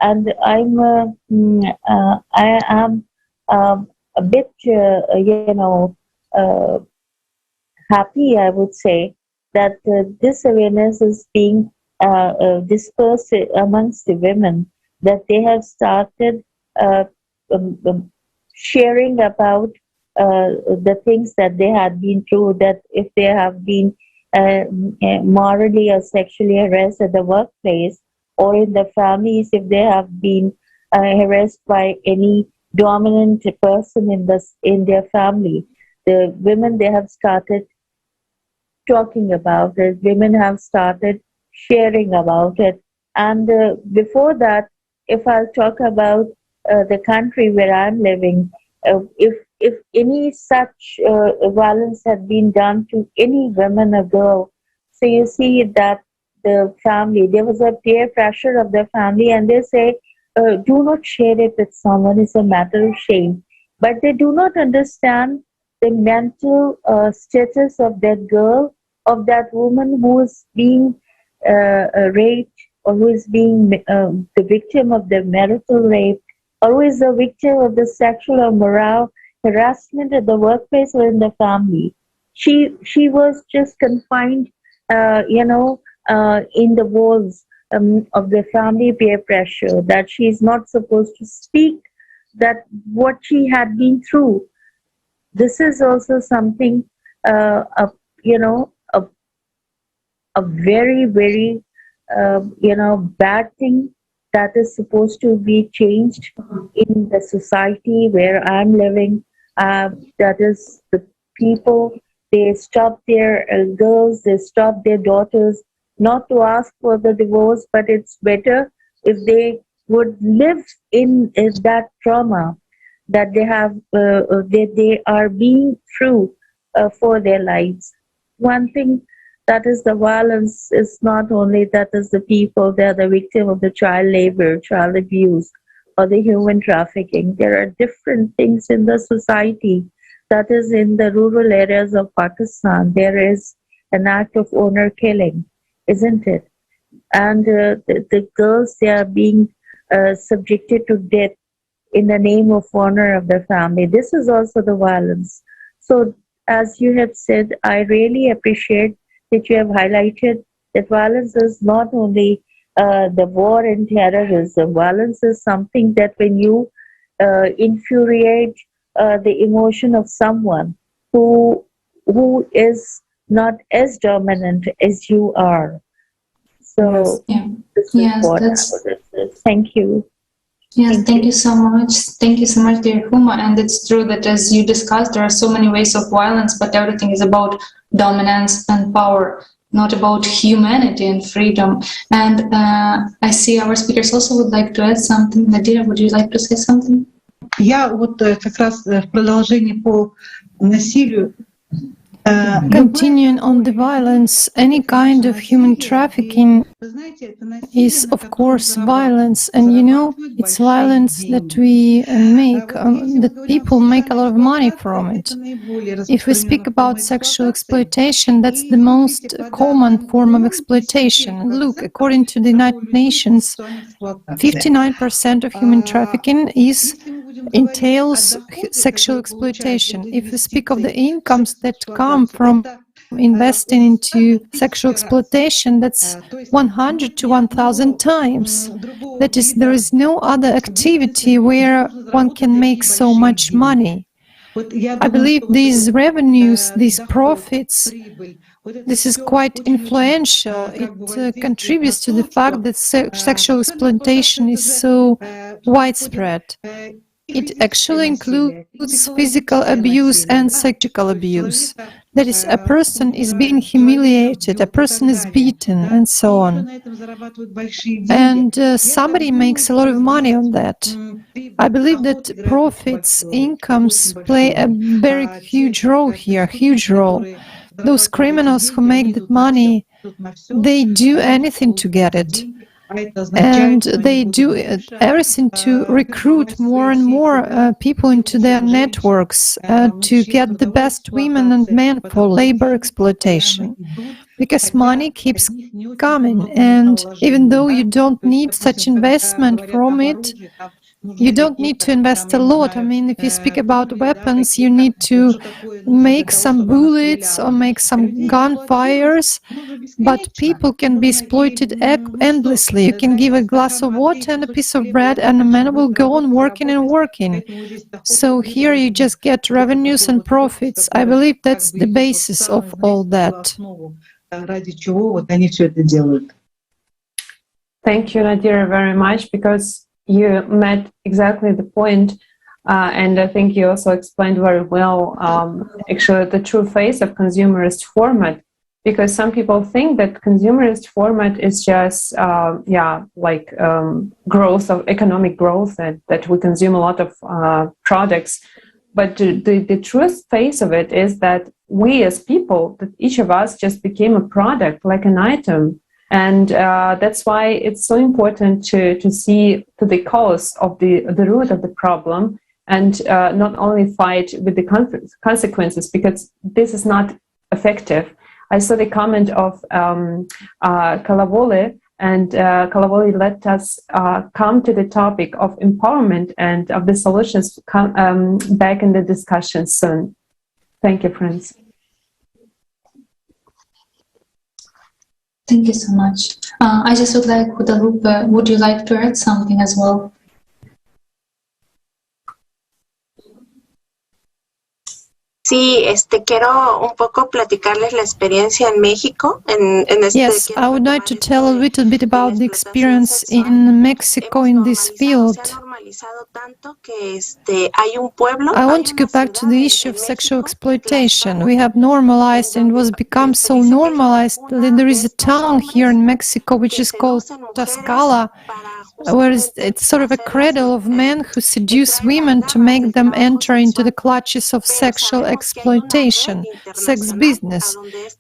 And I am a bit, happy, I would say, that this awareness is being dispersed amongst the women, that they have started sharing about the things that they had been through, that if they have been morally or sexually harassed at the workplace or in the families, if they have been harassed by any dominant person in their family, the women, they have started talking about it. Women have started sharing about it. And before that, if I'll talk about the country where I'm living, if any such violence had been done to any woman or girl, so you see that the family, there was a peer pressure of the family, and they say, do not share it with someone, it's a matter of shame. But they do not understand the mental status of that girl, of that woman who is being raped, or who is being the victim of the marital rape, or who is the victim of the sexual or moral harassment at the workplace or in the family. She was just confined, in the walls of the family peer pressure, that she is not supposed to speak that what she had been through. This is also something, a very, very, bad thing that is supposed to be changed in the society where I'm living. That is, the people, they stop their girls, they stop their daughters not to ask for the divorce, but it's better if they would live in that trauma that they have, they are being through for their lives. One thing that is the violence is not only that is the people, they are the victim of the child labor, child abuse, or the human trafficking. There are different things in the society. That is, in the rural areas of Pakistan, there is an act of honor killing, isn't it? And the girls, they are being subjected to death in the name of honor of the family. This is also the violence. So, as you have said, I really appreciate that you have highlighted that violence is not only the war and terrorism. Violence is something that when you infuriate the emotion of someone who is not as dominant as you are. So this is what I would say. Thank you. Yes, thank you so much. Thank you so much, dear Huma. And it's true that, as you discussed, there are so many ways of violence, but everything is about dominance and power, not about humanity and freedom. And I see our speakers also would like to add something. Nodira, would you like to say something? Я вот как раз в продолжении по насилию Continuing on the violence, any kind of human trafficking is, of course, violence. And you know, it's violence that we make, that people make a lot of money from it. If we speak about sexual exploitation, that's the most common form of exploitation. Look, according to the United Nations, 59% of human trafficking entails sexual exploitation. If we speak of the incomes that come from investing into sexual exploitation, that's 100 to 1,000 times. That is, there is no other activity where one can make so much money. I believe these revenues, these profits, this is quite influential. It contributes to the fact that sexual exploitation is so widespread. It actually includes physical abuse and psychical abuse. That is, a person is being humiliated, a person is beaten, and so on. And somebody makes a lot of money on that. I believe that profits, incomes play a very huge role here, huge role. Those criminals who make that money, they do anything to get it. And they do everything to recruit more and more people into their networks to get the best women and men for labor exploitation. Because money keeps coming, and even though you don't need such investment from it, you don't need to invest a lot. I mean, if you speak about weapons, you need to make some bullets or make some gunfires, but people can be exploited endlessly. You can give a glass of water and a piece of bread, and a man will go on working and working. So here you just get revenues and profits. I believe that's the basis of all that. Thank you, Nodira, very much, because you met exactly the point, and I think you also explained very well actually the true face of consumerist format, because some people think that consumerist format is just growth of economic growth, that we consume a lot of products, but the true face of it is that we as people, that each of us just became a product, like an item. And that's why it's so important to see to the cause of the root of the problem, and not only fight with the consequences, because this is not effective. I saw the comment of Kolawole, and Kolawole let us come to the topic of empowerment and of the solutions back in the discussion soon. Thank you, friends. Thank you so much. I just would like, Guadalupe, would you like to add something as well? Sí, quiero un poco platicarles la experiencia en México. Yes, I would like to tell a little bit about the experience in Mexico in this field. I want to go back to the issue of sexual exploitation. We have normalized, and it was become so normalized that there is a town here in Mexico which is called Tlaxcala, where it's sort of a cradle of men who seduce women to make them enter into the clutches of sexual exploitation, sex business.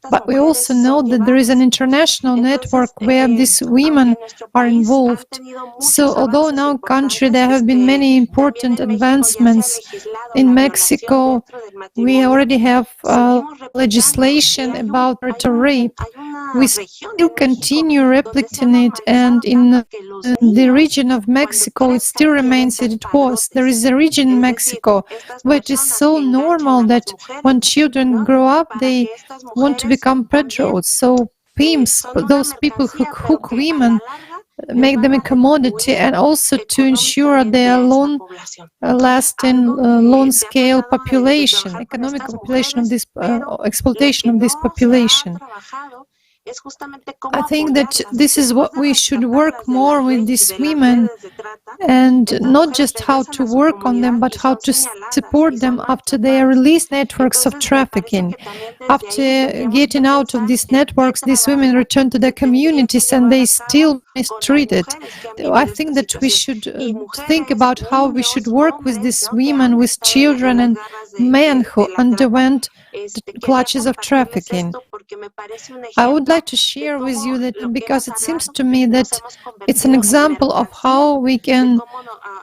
But we also know that there is an international network where these women are involved. So although in our country there have been many important advancements, in Mexico we already have legislation about rape. We still continue replicating it, and in the region of Mexico it still remains as it was. There is a region in Mexico where it is so normal that when children grow up they want to become betrothed. So pimps, those people who hook women, make them a commodity, and also to ensure their long-lasting, long-scale population, economic population of this exploitation of this population. I think that this is what we should work more with these women, and not just how to work on them, but how to support them after they release networks of trafficking. After getting out of these networks, these women return to their communities, and they still mistreated. I think that we should think about how we should work with these women, with children and men who underwent the clutches of trafficking. I would like to share with you that because it seems to me that it's an example of how we can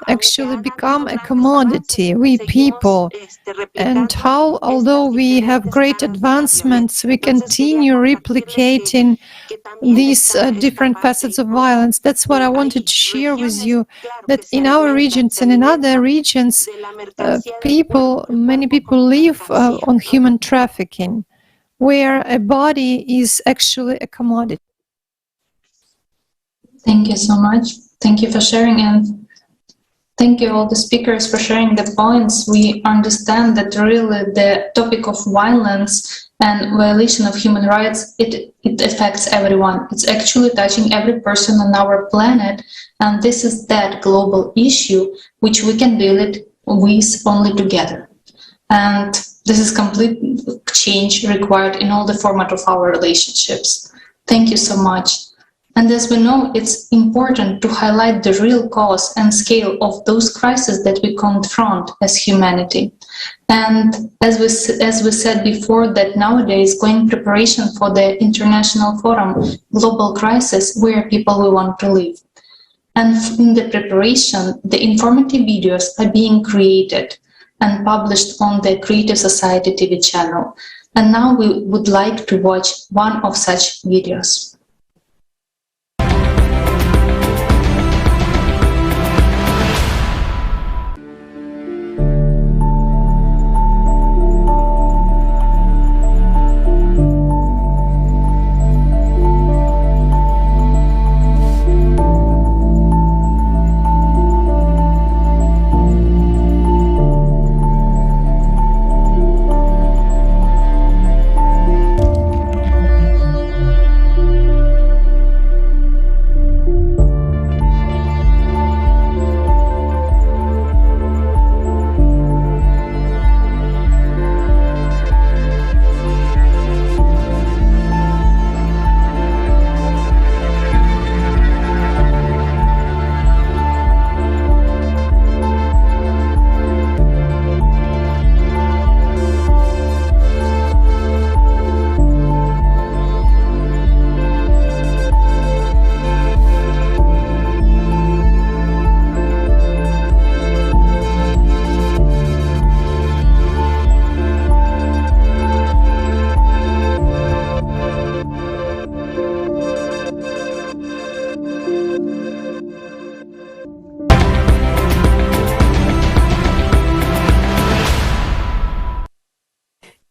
actually become a commodity, we people, and how, although we have great advancements, we continue replicating these different facets of violence. That's what I wanted to share with you, that in our regions and in other regions, many people live on human trafficking, where a body is actually a commodity. Thank you so much. Thank you for sharing, and thank you all the speakers for sharing the points. We understand that really the topic of violence and violation of human rights, it affects everyone. It's actually touching every person on our planet, and this is that global issue which we can deal it with only together. And this is complete change required in all the format of our relationships. Thank you so much. And as we know, it's important to highlight the real cause and scale of those crises that we confront as humanity. And as we said before, that nowadays going preparation for the international forum, Global Crisis, where people will want to live. And in the preparation, the informative videos are being created and published on the Creative Society TV channel. And now we would like to watch one of such videos.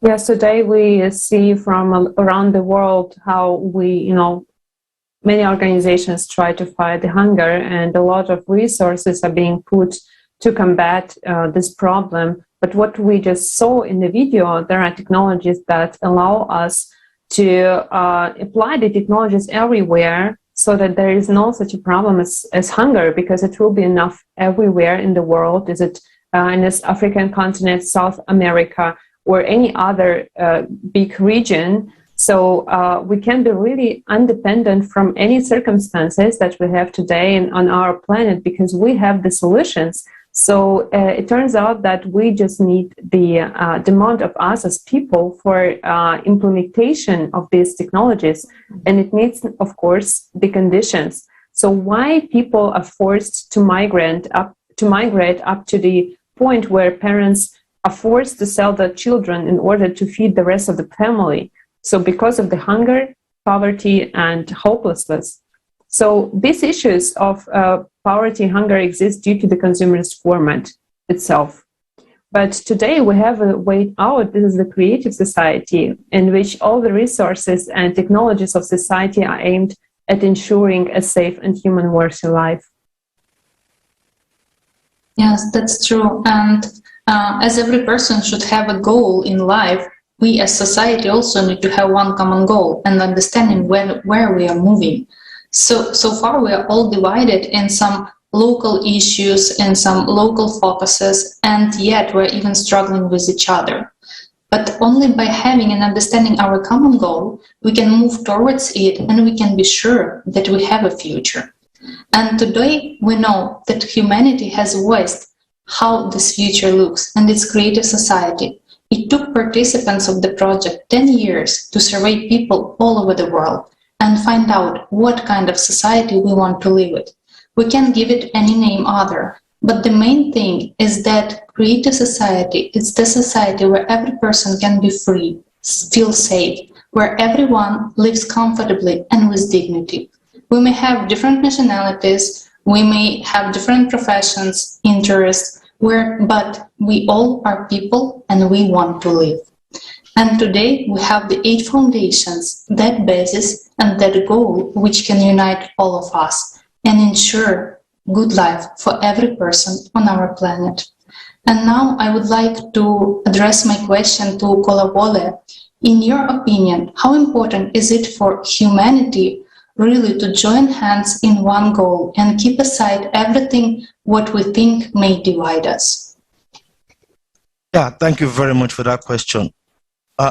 Yes, today we see from around the world how many organizations try to fight the hunger, and a lot of resources are being put to combat this problem. But what we just saw in the video, there are technologies that allow us to apply the technologies everywhere so that there is no such a problem as hunger, because it will be enough everywhere in the world. Is it in this African continent, South America, or any other big region? So we can be really independent from any circumstances that we have today on our planet, because we have the solutions. So it turns out that we just need the demand of us as people for implementation of these technologies. And it needs, of course, the conditions. So why people are forced to migrate up to the point where parents are forced to sell their children in order to feed the rest of the family. So because of the hunger, poverty, and hopelessness. So these issues of poverty and hunger exist due to the consumerist format itself. But today we have a way out. This is the creative society, in which all the resources and technologies of society are aimed at ensuring a safe and human worthy life. Yes, that's true. And as every person should have a goal in life, we as society also need to have one common goal and understanding where we are moving. So far we are all divided in some local issues and some local focuses, and yet we're even struggling with each other. But only by having and understanding our common goal, we can move towards it, and we can be sure that we have a future. And today we know that humanity has voiced how this future looks and its creative society. It took participants of the project 10 years to survey people all over the world and find out what kind of society we want to live with. We can give it any name other, but the main thing is that creative society is the society where every person can be free, feel safe, where everyone lives comfortably and with dignity. We may have different nationalities, we may have different professions, interests, but we all are people and we want to live. And today we have the 8 foundations, that basis and that goal which can unite all of us and ensure good life for every person on our planet. And now I would like to address my question to Kolawole. In your opinion, how important is it for humanity really to join hands in one goal and keep aside everything what we think may divide us? Yeah, thank you very much for that question.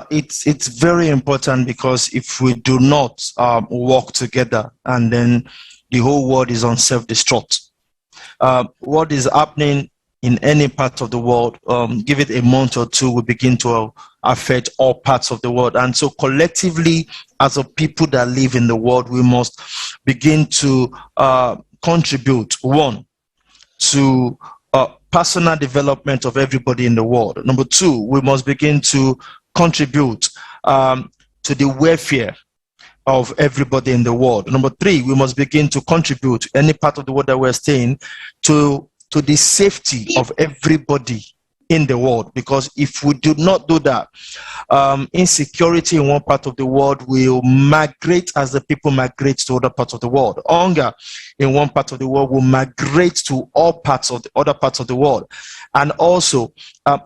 It's very important, because if we do not work together, and then the whole world is on self-destruct. What is happening in any part of the world, give it a month or two, will begin to affect all parts of the world. And so collectively, as a people that live in the world, we must begin to contribute, one, to personal development of everybody in the world. Number two, we must begin to contribute to the welfare of everybody in the world. Number three, we must begin to contribute, any part of the world that we're staying, to the safety of everybody in the world. Because if we do not do that, insecurity in one part of the world will migrate as the people migrate to other parts of the world. Hunger in one part of the world will migrate to all parts of the other parts of the world. And also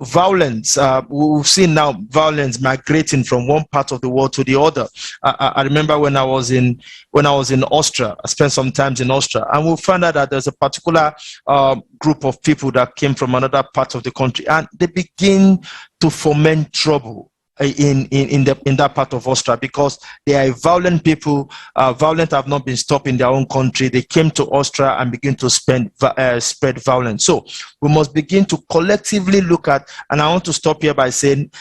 violence. We've seen now violence migrating from one part of the world to the other. I remember when I was in Austria, I spent some time in Austria, and we found out that there's a particular group of people that came from another part of the country, and they begin to foment trouble in that part of Austria, because they are violent people. Violent have not been stopped in their own country. They came to Austria and begin to spread violence. So we must begin to collectively look at, and I want to stop here by saying,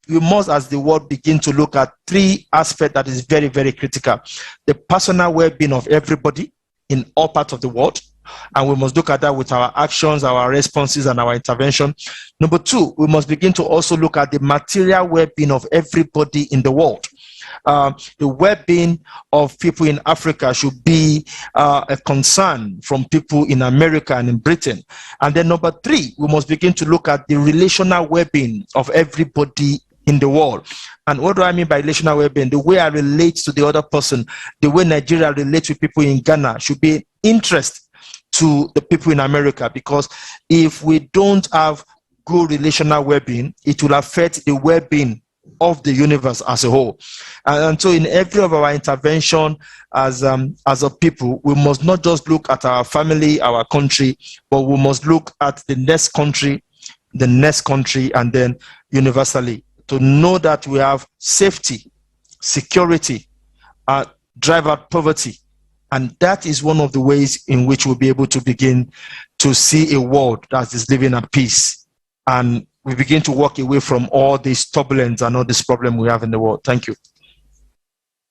we must, as the world, begin to look at 3 aspects that is very, very critical. The personal well-being of everybody in all parts of the world. And we must look at that with our actions, our responses, and our intervention. Number 2, we must begin to also look at the material well-being of everybody in the world. The well-being of people in Africa should be a concern from people in America and in Britain. And then number 3, we must begin to look at the relational well-being of everybody in the world. And what do I mean by relational well-being? The way I relate to the other person, the way Nigeria relates with people in Ghana should be interest to the people in America, because if we don't have good relational well-being, it will affect the well-being of the universe as a whole. And so in every of our intervention as a people, we must not just look at our family, our country, but we must look at the next country, and then universally, to know that we have safety, security, drive out poverty. And that is one of the ways in which we'll be able to begin to see a world that is living at peace. And we begin to walk away from all this turbulence and all this problem we have in the world. Thank you.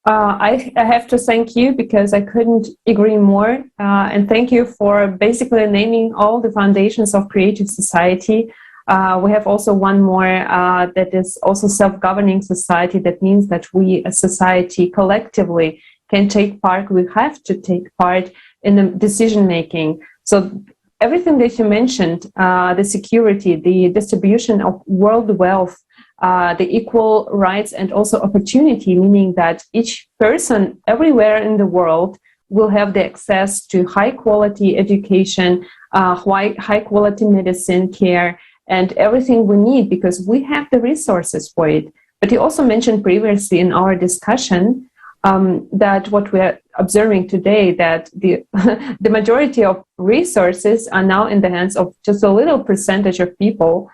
I have to thank you, because I couldn't agree more. And thank you for basically naming all the foundations of creative society. We have also one more that is also self-governing society. That means that we as society collectively can take part, we have to take part in the decision-making. So everything that you mentioned, the security, the distribution of world wealth, the equal rights and also opportunity, meaning that each person everywhere in the world will have the access to high-quality education, high-quality medicine care, and everything we need, because we have the resources for it. But you also mentioned previously in our discussion that what we're observing today, that the majority of resources are now in the hands of just a little percentage of people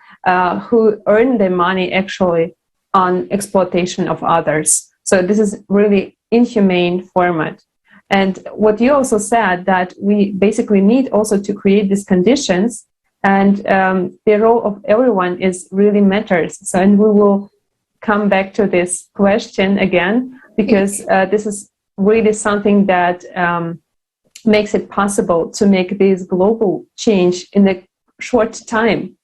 who earn their money actually on exploitation of others. So this is really inhumane format. And what you also said, that we basically need also to create these conditions, and the role of everyone is really matters. So, and we will come back to this question again, because this is really something that makes it possible to make this global change in a short time.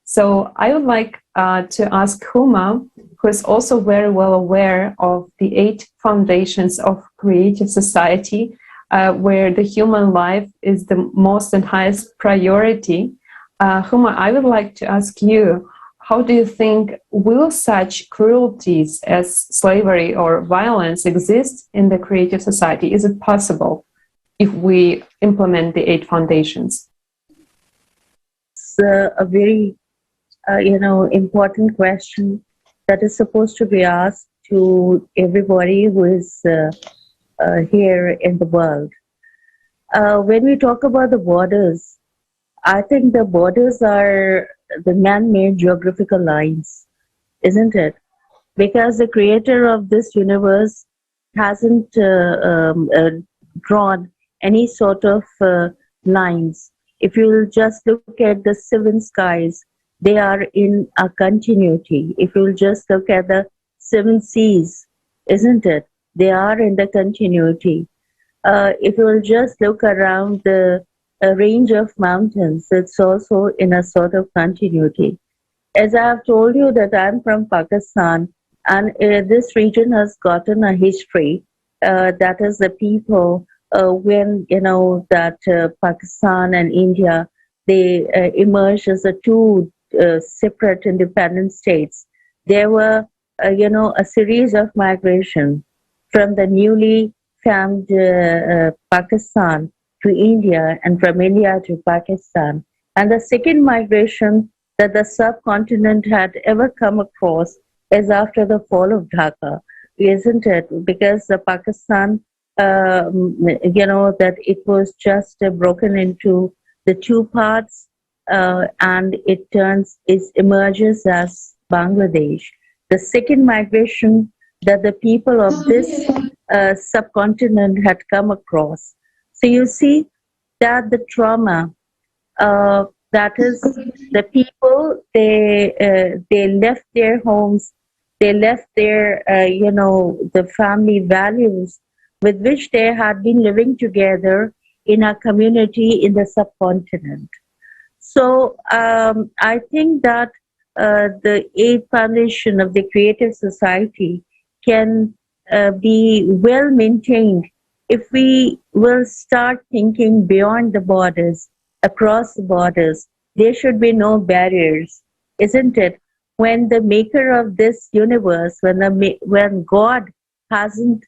So I would like to ask Huma, who is also very well aware of the 8 foundations of creative society, where the human life is the most and highest priority. Huma, I would like to ask you, how do you think will such cruelties as slavery or violence exist in the creative society? Is it possible if we implement the 8 foundations? It's a very important question that is supposed to be asked to everybody who is here in the world. When we talk about the borders, I think the borders are the man-made geographical lines, isn't it? Because the creator of this universe hasn't drawn any sort of lines. If you just look at the 7 skies, they are in a continuity. If you just look at the 7 seas, isn't it? They are in the continuity. If you will just look around the range of mountains, it's also in a sort of continuity. As I have told you that I'm from Pakistan, and this region has gotten a history. That is the people, when, that Pakistan and India, they emerged as the 2 separate independent states. There were, a series of migration from the newly formed Pakistan to India, and from India to Pakistan. And the second migration that the subcontinent had ever come across is after the fall of Dhaka, isn't it? Because the Pakistan, that it was just broken into the 2 parts, and it emerges as Bangladesh. The second migration that the people of this subcontinent had come across. So you see that the trauma, that is the people, they left their homes, they left their, the family values with which they had been living together in a community in the subcontinent. So I think that the 8th foundation of the creative society can be well maintained if we will start thinking beyond the borders, across the borders. There should be no barriers, isn't it? When the maker of this universe, when God hasn't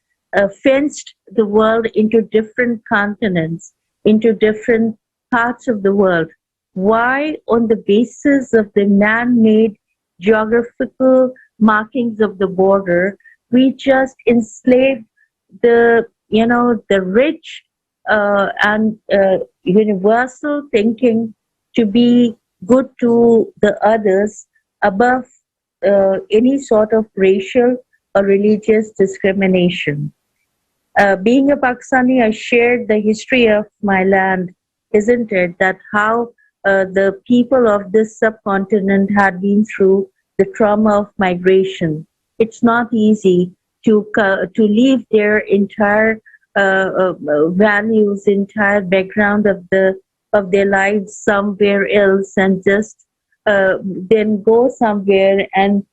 fenced the world into different continents, into different parts of the world, why, on the basis of the man-made geographical markings of the border, we just enslave the rich and universal thinking to be good to the others above any sort of racial or religious discrimination. Being a Pakistani, I shared the history of my land, isn't it? That how the people of this subcontinent had been through the trauma of migration. It's not easy to leave their entire values, entire background of their lives somewhere else, and just then go somewhere and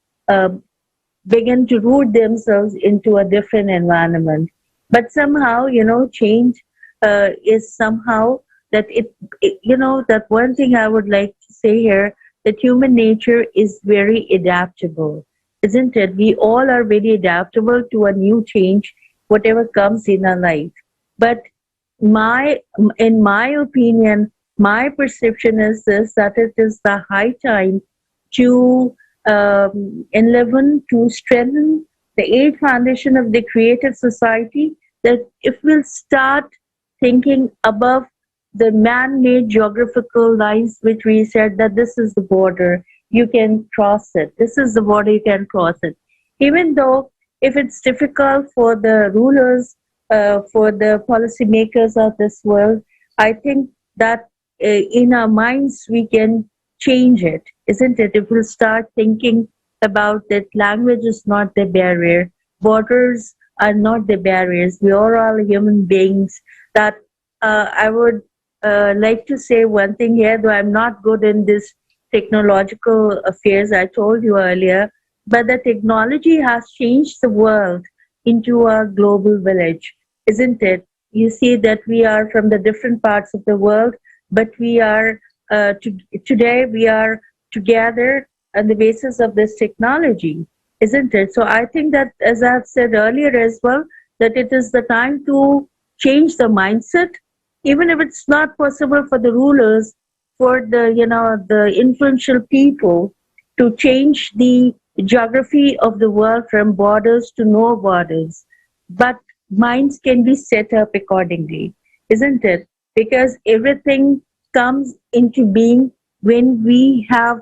begin to root themselves into a different environment. But somehow, change is somehow that that one thing I would like to say here, that human nature is very adaptable, isn't it? We all are very adaptable to a new change, whatever comes in our life. But in my opinion, my perception is this, that it is the high time to enliven, to strengthen the 8th foundation of the creative society, that if we'll start thinking above the man-made geographical lines, which we said that this is the border, you can cross it. This is the border, you can cross it. Even though if it's difficult for the rulers for the policymakers of this world, I think that in our minds we can change it, isn't it? If we'll start thinking about that language is not the barrier, borders are not the barriers, we are all human beings. That I would like to say one thing here, though I'm not good in this technological affairs, I told you earlier, but the technology has changed the world into a global village, isn't it? You see that we are from the different parts of the world, but we are today we are together on the basis of this technology, isn't it? So I think that, as I've said earlier as well, that it is the time to change the mindset, even if it's not possible for the rulers, for the the influential people, to change the geography of the world from borders to no borders. But minds can be set up accordingly, isn't it? Because everything comes into being when we have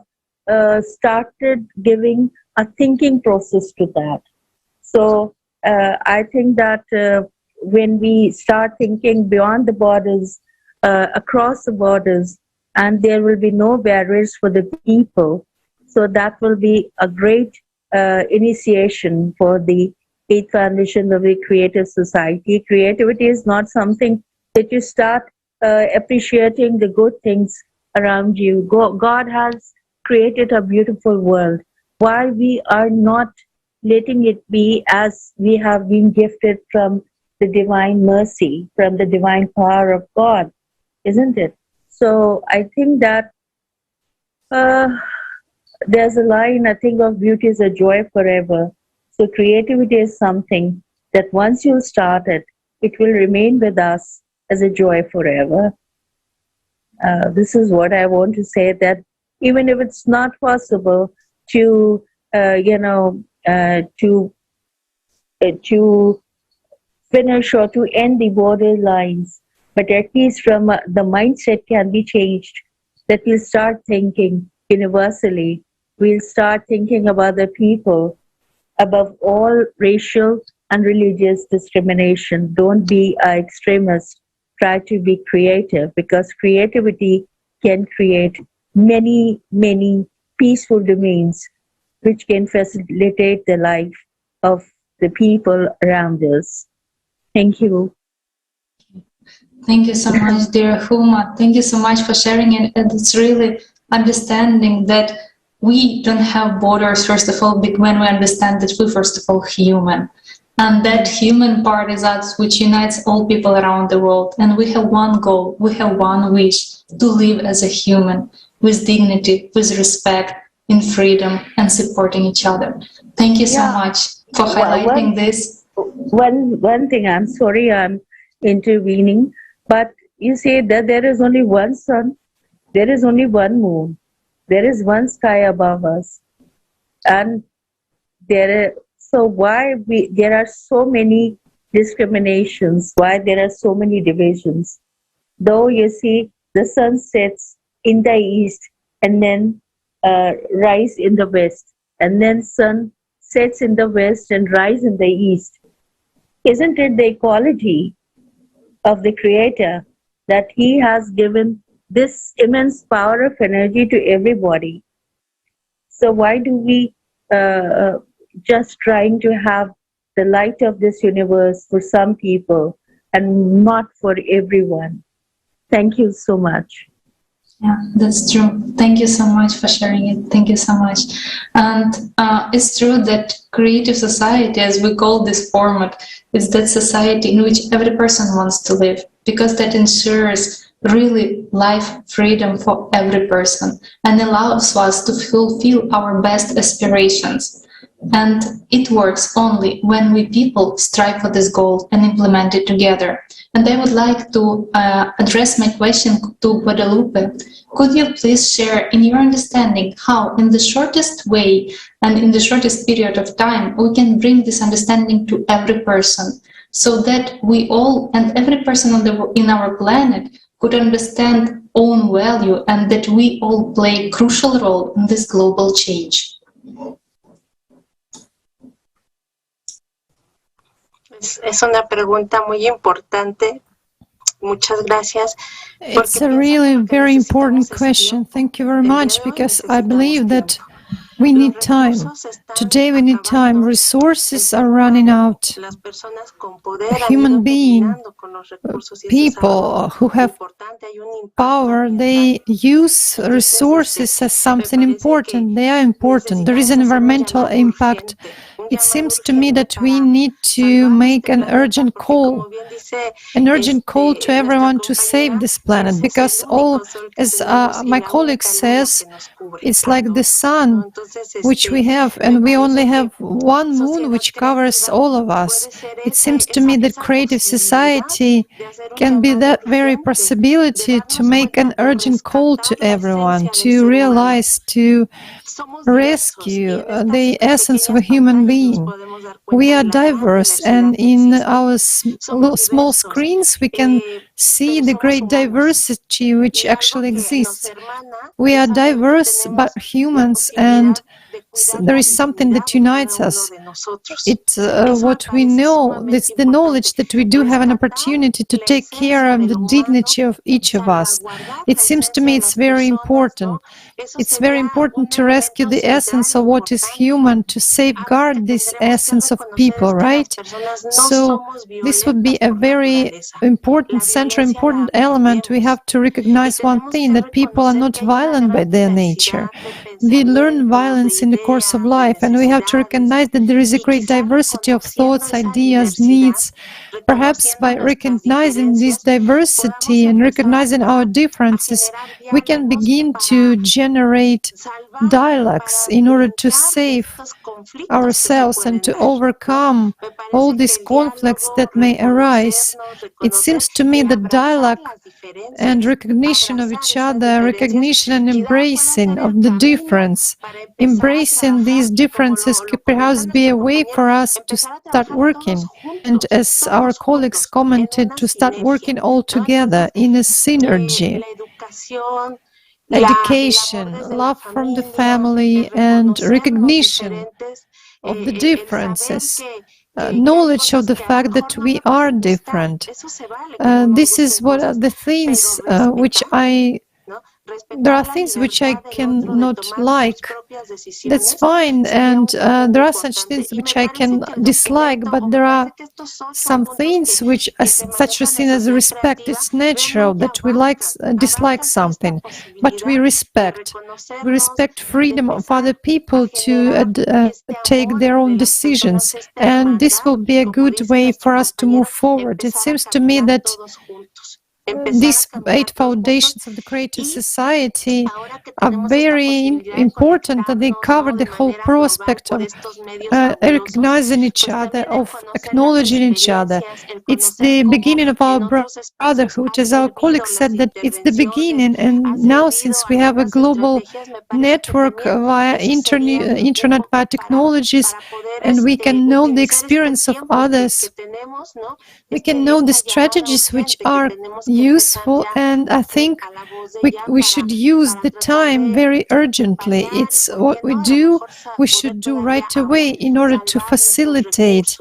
started giving a thinking process to that. So I think that when we start thinking beyond the borders, across the borders, and there will be no barriers for the people, so that will be a great initiation for the 8th foundation of a creative society. Creativity is not something that you start appreciating the good things around you. God has created a beautiful world. Why we are not letting it be as we have been gifted from the divine mercy, from the divine power of God, isn't it? So I think that there's a line, I think, of beauty is a joy forever. So creativity is something that once you start it, it will remain with us as a joy forever. This is what I want to say, that even if it's not possible to, to finish or to end the border lines, but at least from the mindset can be changed, that we'll start thinking universally. We'll start thinking about the people above all racial and religious discrimination. Don't be an extremist. Try to be creative, because creativity can create many, many peaceful domains which can facilitate the life of the people around us. Thank you. Thank you so much, dear Huma. Thank you so much for sharing it. And it's really understanding that we don't have borders, first of all, when we understand that we're, first of all, human. And that human part is us, which unites all people around the world. And we have one goal, we have one wish, to live as a human, with dignity, with respect, in freedom, and supporting each other. Thank you so much for highlighting this. One thing, I'm sorry I'm intervening, but you say that there is only one sun, there is only one moon, there is one sky above us, and so why there are so many discriminations, why there are so many divisions? Though you see the sun sets in the east and then rise in the west, and then sun sets in the west and rise in the east. Isn't it the equality of the Creator that He has given this immense power of energy to everybody? So why do we just trying to have the light of this universe for some people and not for everyone? Thank you so much. Yeah, that's true. Thank you so much for sharing it. Thank you so much. And it's true that creative society, as we call this format, is that society in which every person wants to live, because that ensures really life freedom for every person and allows us to fulfill our best aspirations. And it works only when we people strive for this goal and implement it together. And I would like to address my question to Guadalupe. Could you please share, in your understanding, how in the shortest way and in the shortest period of time we can bring this understanding to every person, so that we all and every person in our planet could understand own value, and that we all play a crucial role in this global change? Es una pregunta muy importante. Muchas gracias. It's a really very important question. Thank you very much, because I believe that we need time. Today we need time. Resources are running out. Human being, people who have power, they use resources as something important. They are important. There is an environmental impact. It seems to me that we need to make an urgent call to everyone to save this planet, because all, as my colleague says, it's like the sun which we have, and we only have one moon which covers all of us. It seems to me that creative society can be that very possibility to make an urgent call to everyone, to realize, to rescue the essence of a human being. We are diverse, and in our small screens we can see the great diversity which actually exists. We are diverse but humans, and there is something that unites us. It's what we know, it's the knowledge that we do have an opportunity to take care of the dignity of each of us. It seems to me it's very important. It's very important to rescue the essence of what is human, to safeguard this essence of people, right? So this would be a very important, central, important element. We have to recognize one thing, that people are not violent by their nature. We learn violence in the course of life, and we have to recognize that there is a great diversity of thoughts, ideas, needs. Perhaps by recognizing this diversity and recognizing our differences, we can begin to generate dialogues in order to save ourselves and to overcome all these conflicts that may arise. It seems to me that dialogue and recognition of each other, recognition and embracing of the difference, embracing these differences could perhaps be a way for us to start working. And as our colleagues commented, to start working all together in a synergy. Education, love from the family, and recognition of the differences. Knowledge of the fact that we are different. This is what are the things which there are things which I cannot like. That's fine, and there are such things which I can dislike, but there are some things which, such a thing as respect, it's natural that we dislike something, but we respect. We respect freedom of other people to take their own decisions, and this will be a good way for us to move forward. It seems to me that these 8 foundations of the creative society are very important, that they cover the whole prospect of recognizing each other, of acknowledging each other. It's the beginning of our brotherhood. As our colleague said, that it's the beginning, and now since we have a global network via internet, via technologies, and we can know the experience of others, we can know the strategies which are useful, and I think we should use the time very urgently. It's what we should do right away in order to facilitate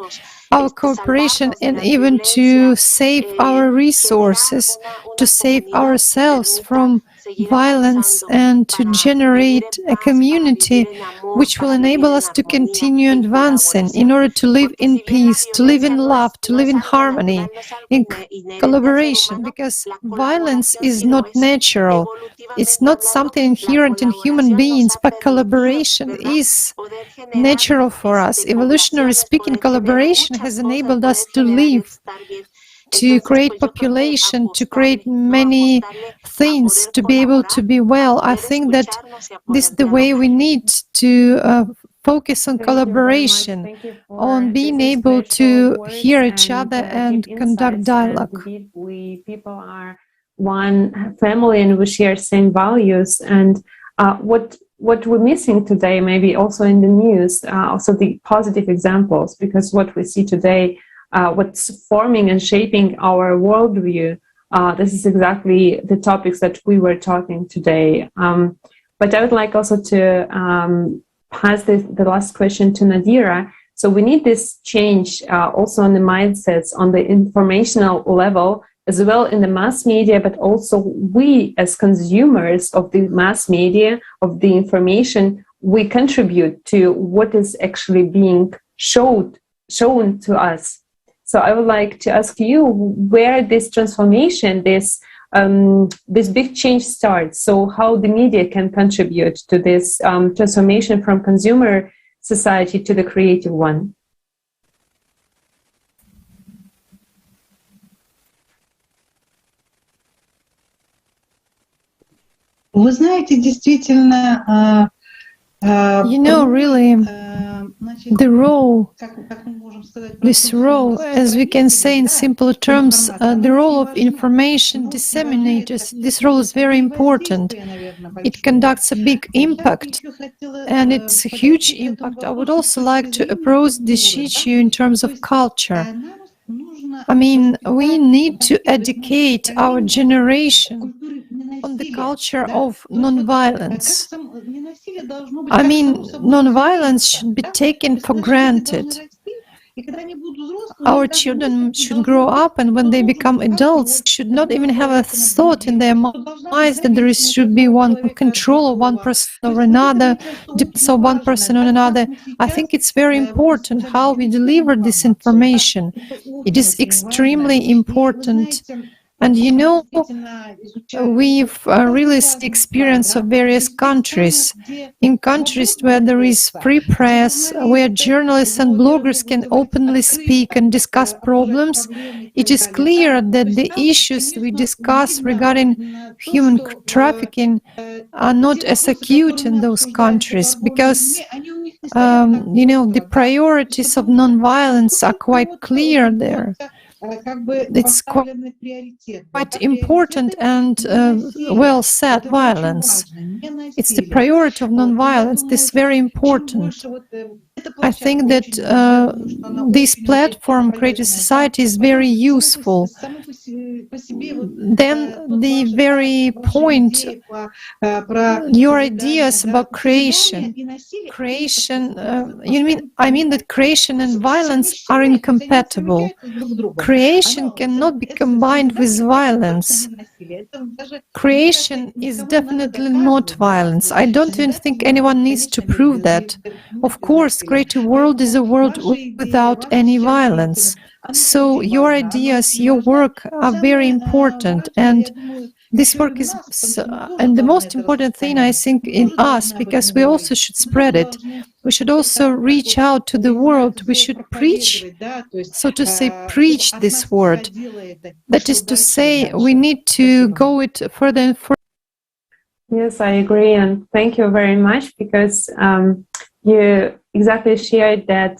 our cooperation and even to save our resources, to save ourselves from violence, and to generate a community which will enable us to continue advancing in order to live in peace, to live in love, to live in harmony, in collaboration, because violence is not natural. It's not something inherent in human beings, but collaboration is natural for us. Evolutionary speaking, collaboration has enabled us to live, to create population, to create many things, to be able to be well. I think that this is the way we need to focus on collaboration, on being able to hear each other and conduct dialogue. We people are one family, and we share same values. And what we're missing today, maybe also in the news, also the positive examples, because what we see today, what's forming and shaping our worldview, this is exactly the topics that we were talking today. But I would like also to pass the last question to Nodira, So we need this change also on the mindsets, on the informational level, as well in the mass media, but also we as consumers of the mass media, of the information, we contribute to what is actually being shown to us. So I would like to ask you where this transformation, this big change starts. So how the media can contribute to this transformation from consumer society to the creative one. Вы знаете, действительно, really, the role, this role, as we can say in simple terms, the role of information disseminators, this role is very important. It conducts a big impact, and it's a huge impact. I would also like to approach this issue in terms of culture. I mean, we need to educate our generation on the culture of non-violence. I mean, non-violence should be taken for granted. Our children should grow up, and when they become adults, should not even have a thought in their minds that there should be one control of one person or another, depends on one person on another. I think it's very important how we deliver this information. It is extremely important. And we've really seen the experience of various countries. In countries where there is free press, where journalists and bloggers can openly speak and discuss problems, it is clear that the issues we discuss regarding human trafficking are not as acute in those countries because, the priorities of non-violence are quite clear there. It's quite important and well said, violence. It's the priority of non-violence. This is very important. I think that this platform, Creative Society, is very useful. Then the very point, your ideas about creation. I mean that creation and violence are incompatible. Creation cannot be combined with violence. Creation is definitely not violence. I don't even think anyone needs to prove that. Of course, creative world is a world without any violence. So your ideas, your work are very important, and this work is, and the most important thing I think in us, because we also should spread it. We should also reach out to the world. We should preach, so to say, preach this word. That is to say, we need to go it further and further. Yes, I agree, and thank you very much, because you exactly shared that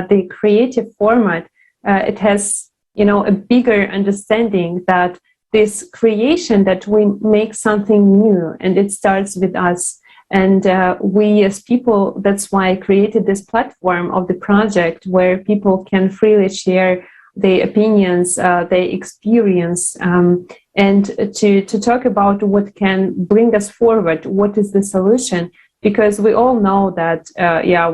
the creative format, it has, a bigger understanding that this creation, that we make something new, and it starts with us. And we as people, that's why I created this platform of the project where people can freely share their opinions, their experience, and to talk about what can bring us forward, what is the solution. Because we all know that,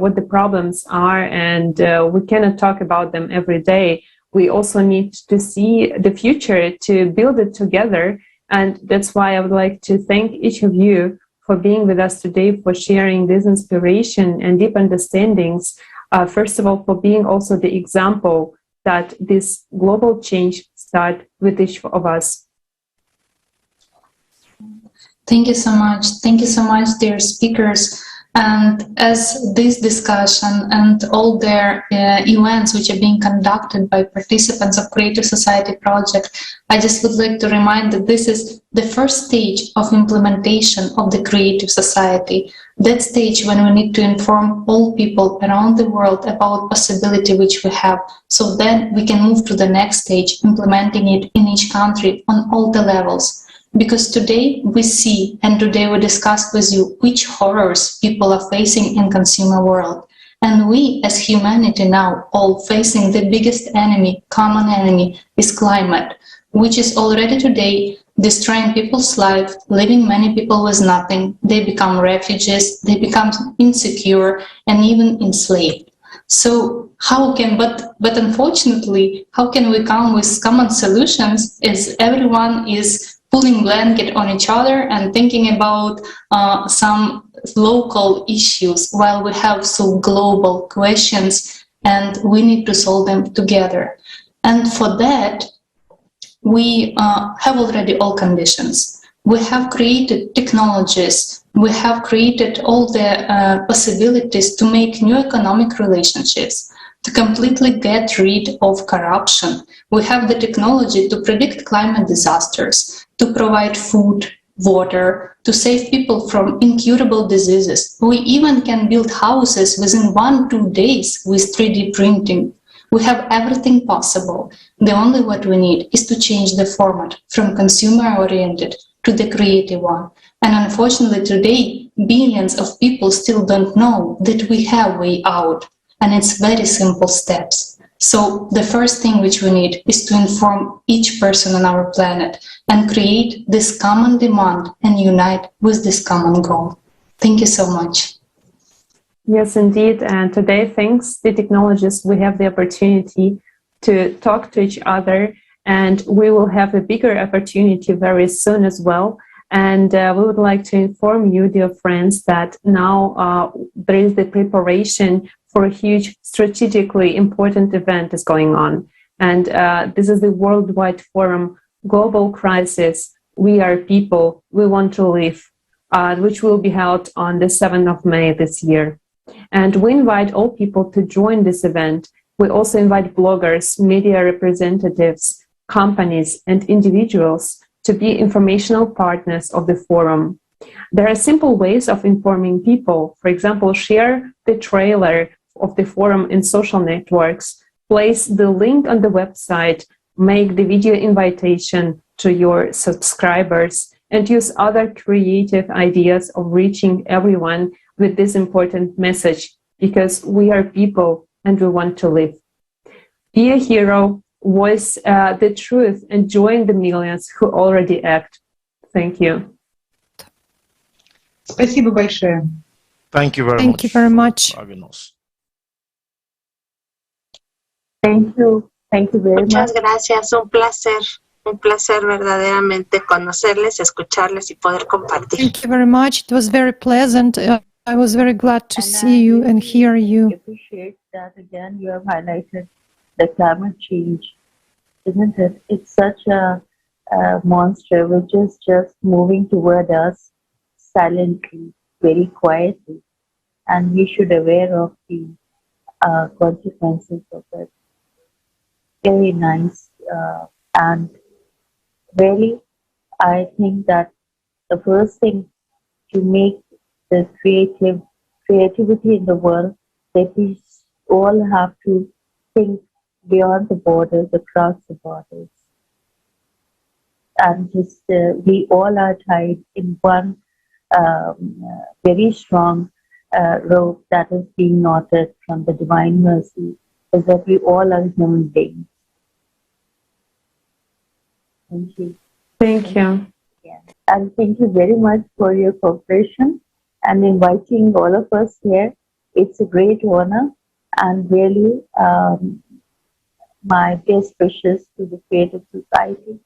what the problems are, and we cannot talk about them every day. We also need to see the future, to build it together. And that's why I would like to thank each of you for being with us today, for sharing this inspiration and deep understandings. First of all, for being also the example that this global change starts with each of us. Thank you so much. Thank you so much, dear speakers. And as this discussion and all their events which are being conducted by participants of Creative Society project, I just would like to remind that this is the first stage of implementation of the Creative Society. That stage when we need to inform all people around the world about possibility which we have. So then we can move to the next stage, implementing it in each country on all the levels. Because today we see, and today we discussed with you, which horrors people are facing in consumer world. And we as humanity now all facing the biggest enemy, common enemy, is climate, which is already today destroying people's life, leaving many people with nothing. They become refugees, they become insecure and even enslaved. So but unfortunately, how can we come with common solutions if everyone is pulling blanket on each other and thinking about some local issues while we have so global questions and we need to solve them together? And for that, we have already all conditions. We have created technologies. We have created all the possibilities to make new economic relationships, to completely get rid of corruption. We have the technology to predict climate disasters, to provide food, water, to save people from incurable diseases. We even can build houses within 1-2 days with 3D printing. We have everything possible. The only what we need is to change the format from consumer-oriented to the creative one. And unfortunately today, billions of people still don't know that we have way out. And it's very simple steps. So the first thing which we need is to inform each person on our planet and create this common demand and unite with this common goal. Thank you so much. Yes, indeed. And today, thanks to technologies, we have the opportunity to talk to each other, and we will have a bigger opportunity very soon as well. And we would like to inform you, dear friends, that now there is the preparation for a huge strategically important event is going on. And this is the Worldwide Forum, Global Crisis, We Are People, We Want to Live, which will be held on the 7th of May this year. And we invite all people to join this event. We also invite bloggers, media representatives, companies, and individuals to be informational partners of the forum. There are simple ways of informing people. For example, share the trailer of the forum in social networks, place the link on the website, make the video invitation to your subscribers, and use other creative ideas of reaching everyone with this important message, because we are people and we want to live. Be a hero, voice the truth, and join the millions who already act. Thank you. Спасибо большое. Thank you very much. Thank you very much. For having us. Thank you. Thank you very Muchas much. gracias, un placer verdaderamente conocerles, escucharles y poder compartir. Thank you very much. It was very pleasant. I was very glad to see you and hear you. I appreciate that again you have highlighted the climate change, isn't it? It's such a monster which is just moving toward us silently, very quietly, and we should be aware of the consequences of it. Very nice, and really, I think that the first thing to make the creativity in the world, that we all have to think beyond the borders, across the borders, and just we all are tied in one very strong rope that is being knotted from the divine mercy, is that we all are human beings. Thank you. Thank you. Yeah. And thank you very much for your cooperation and inviting all of us here. It's a great honor, and really my best wishes to the Creative Society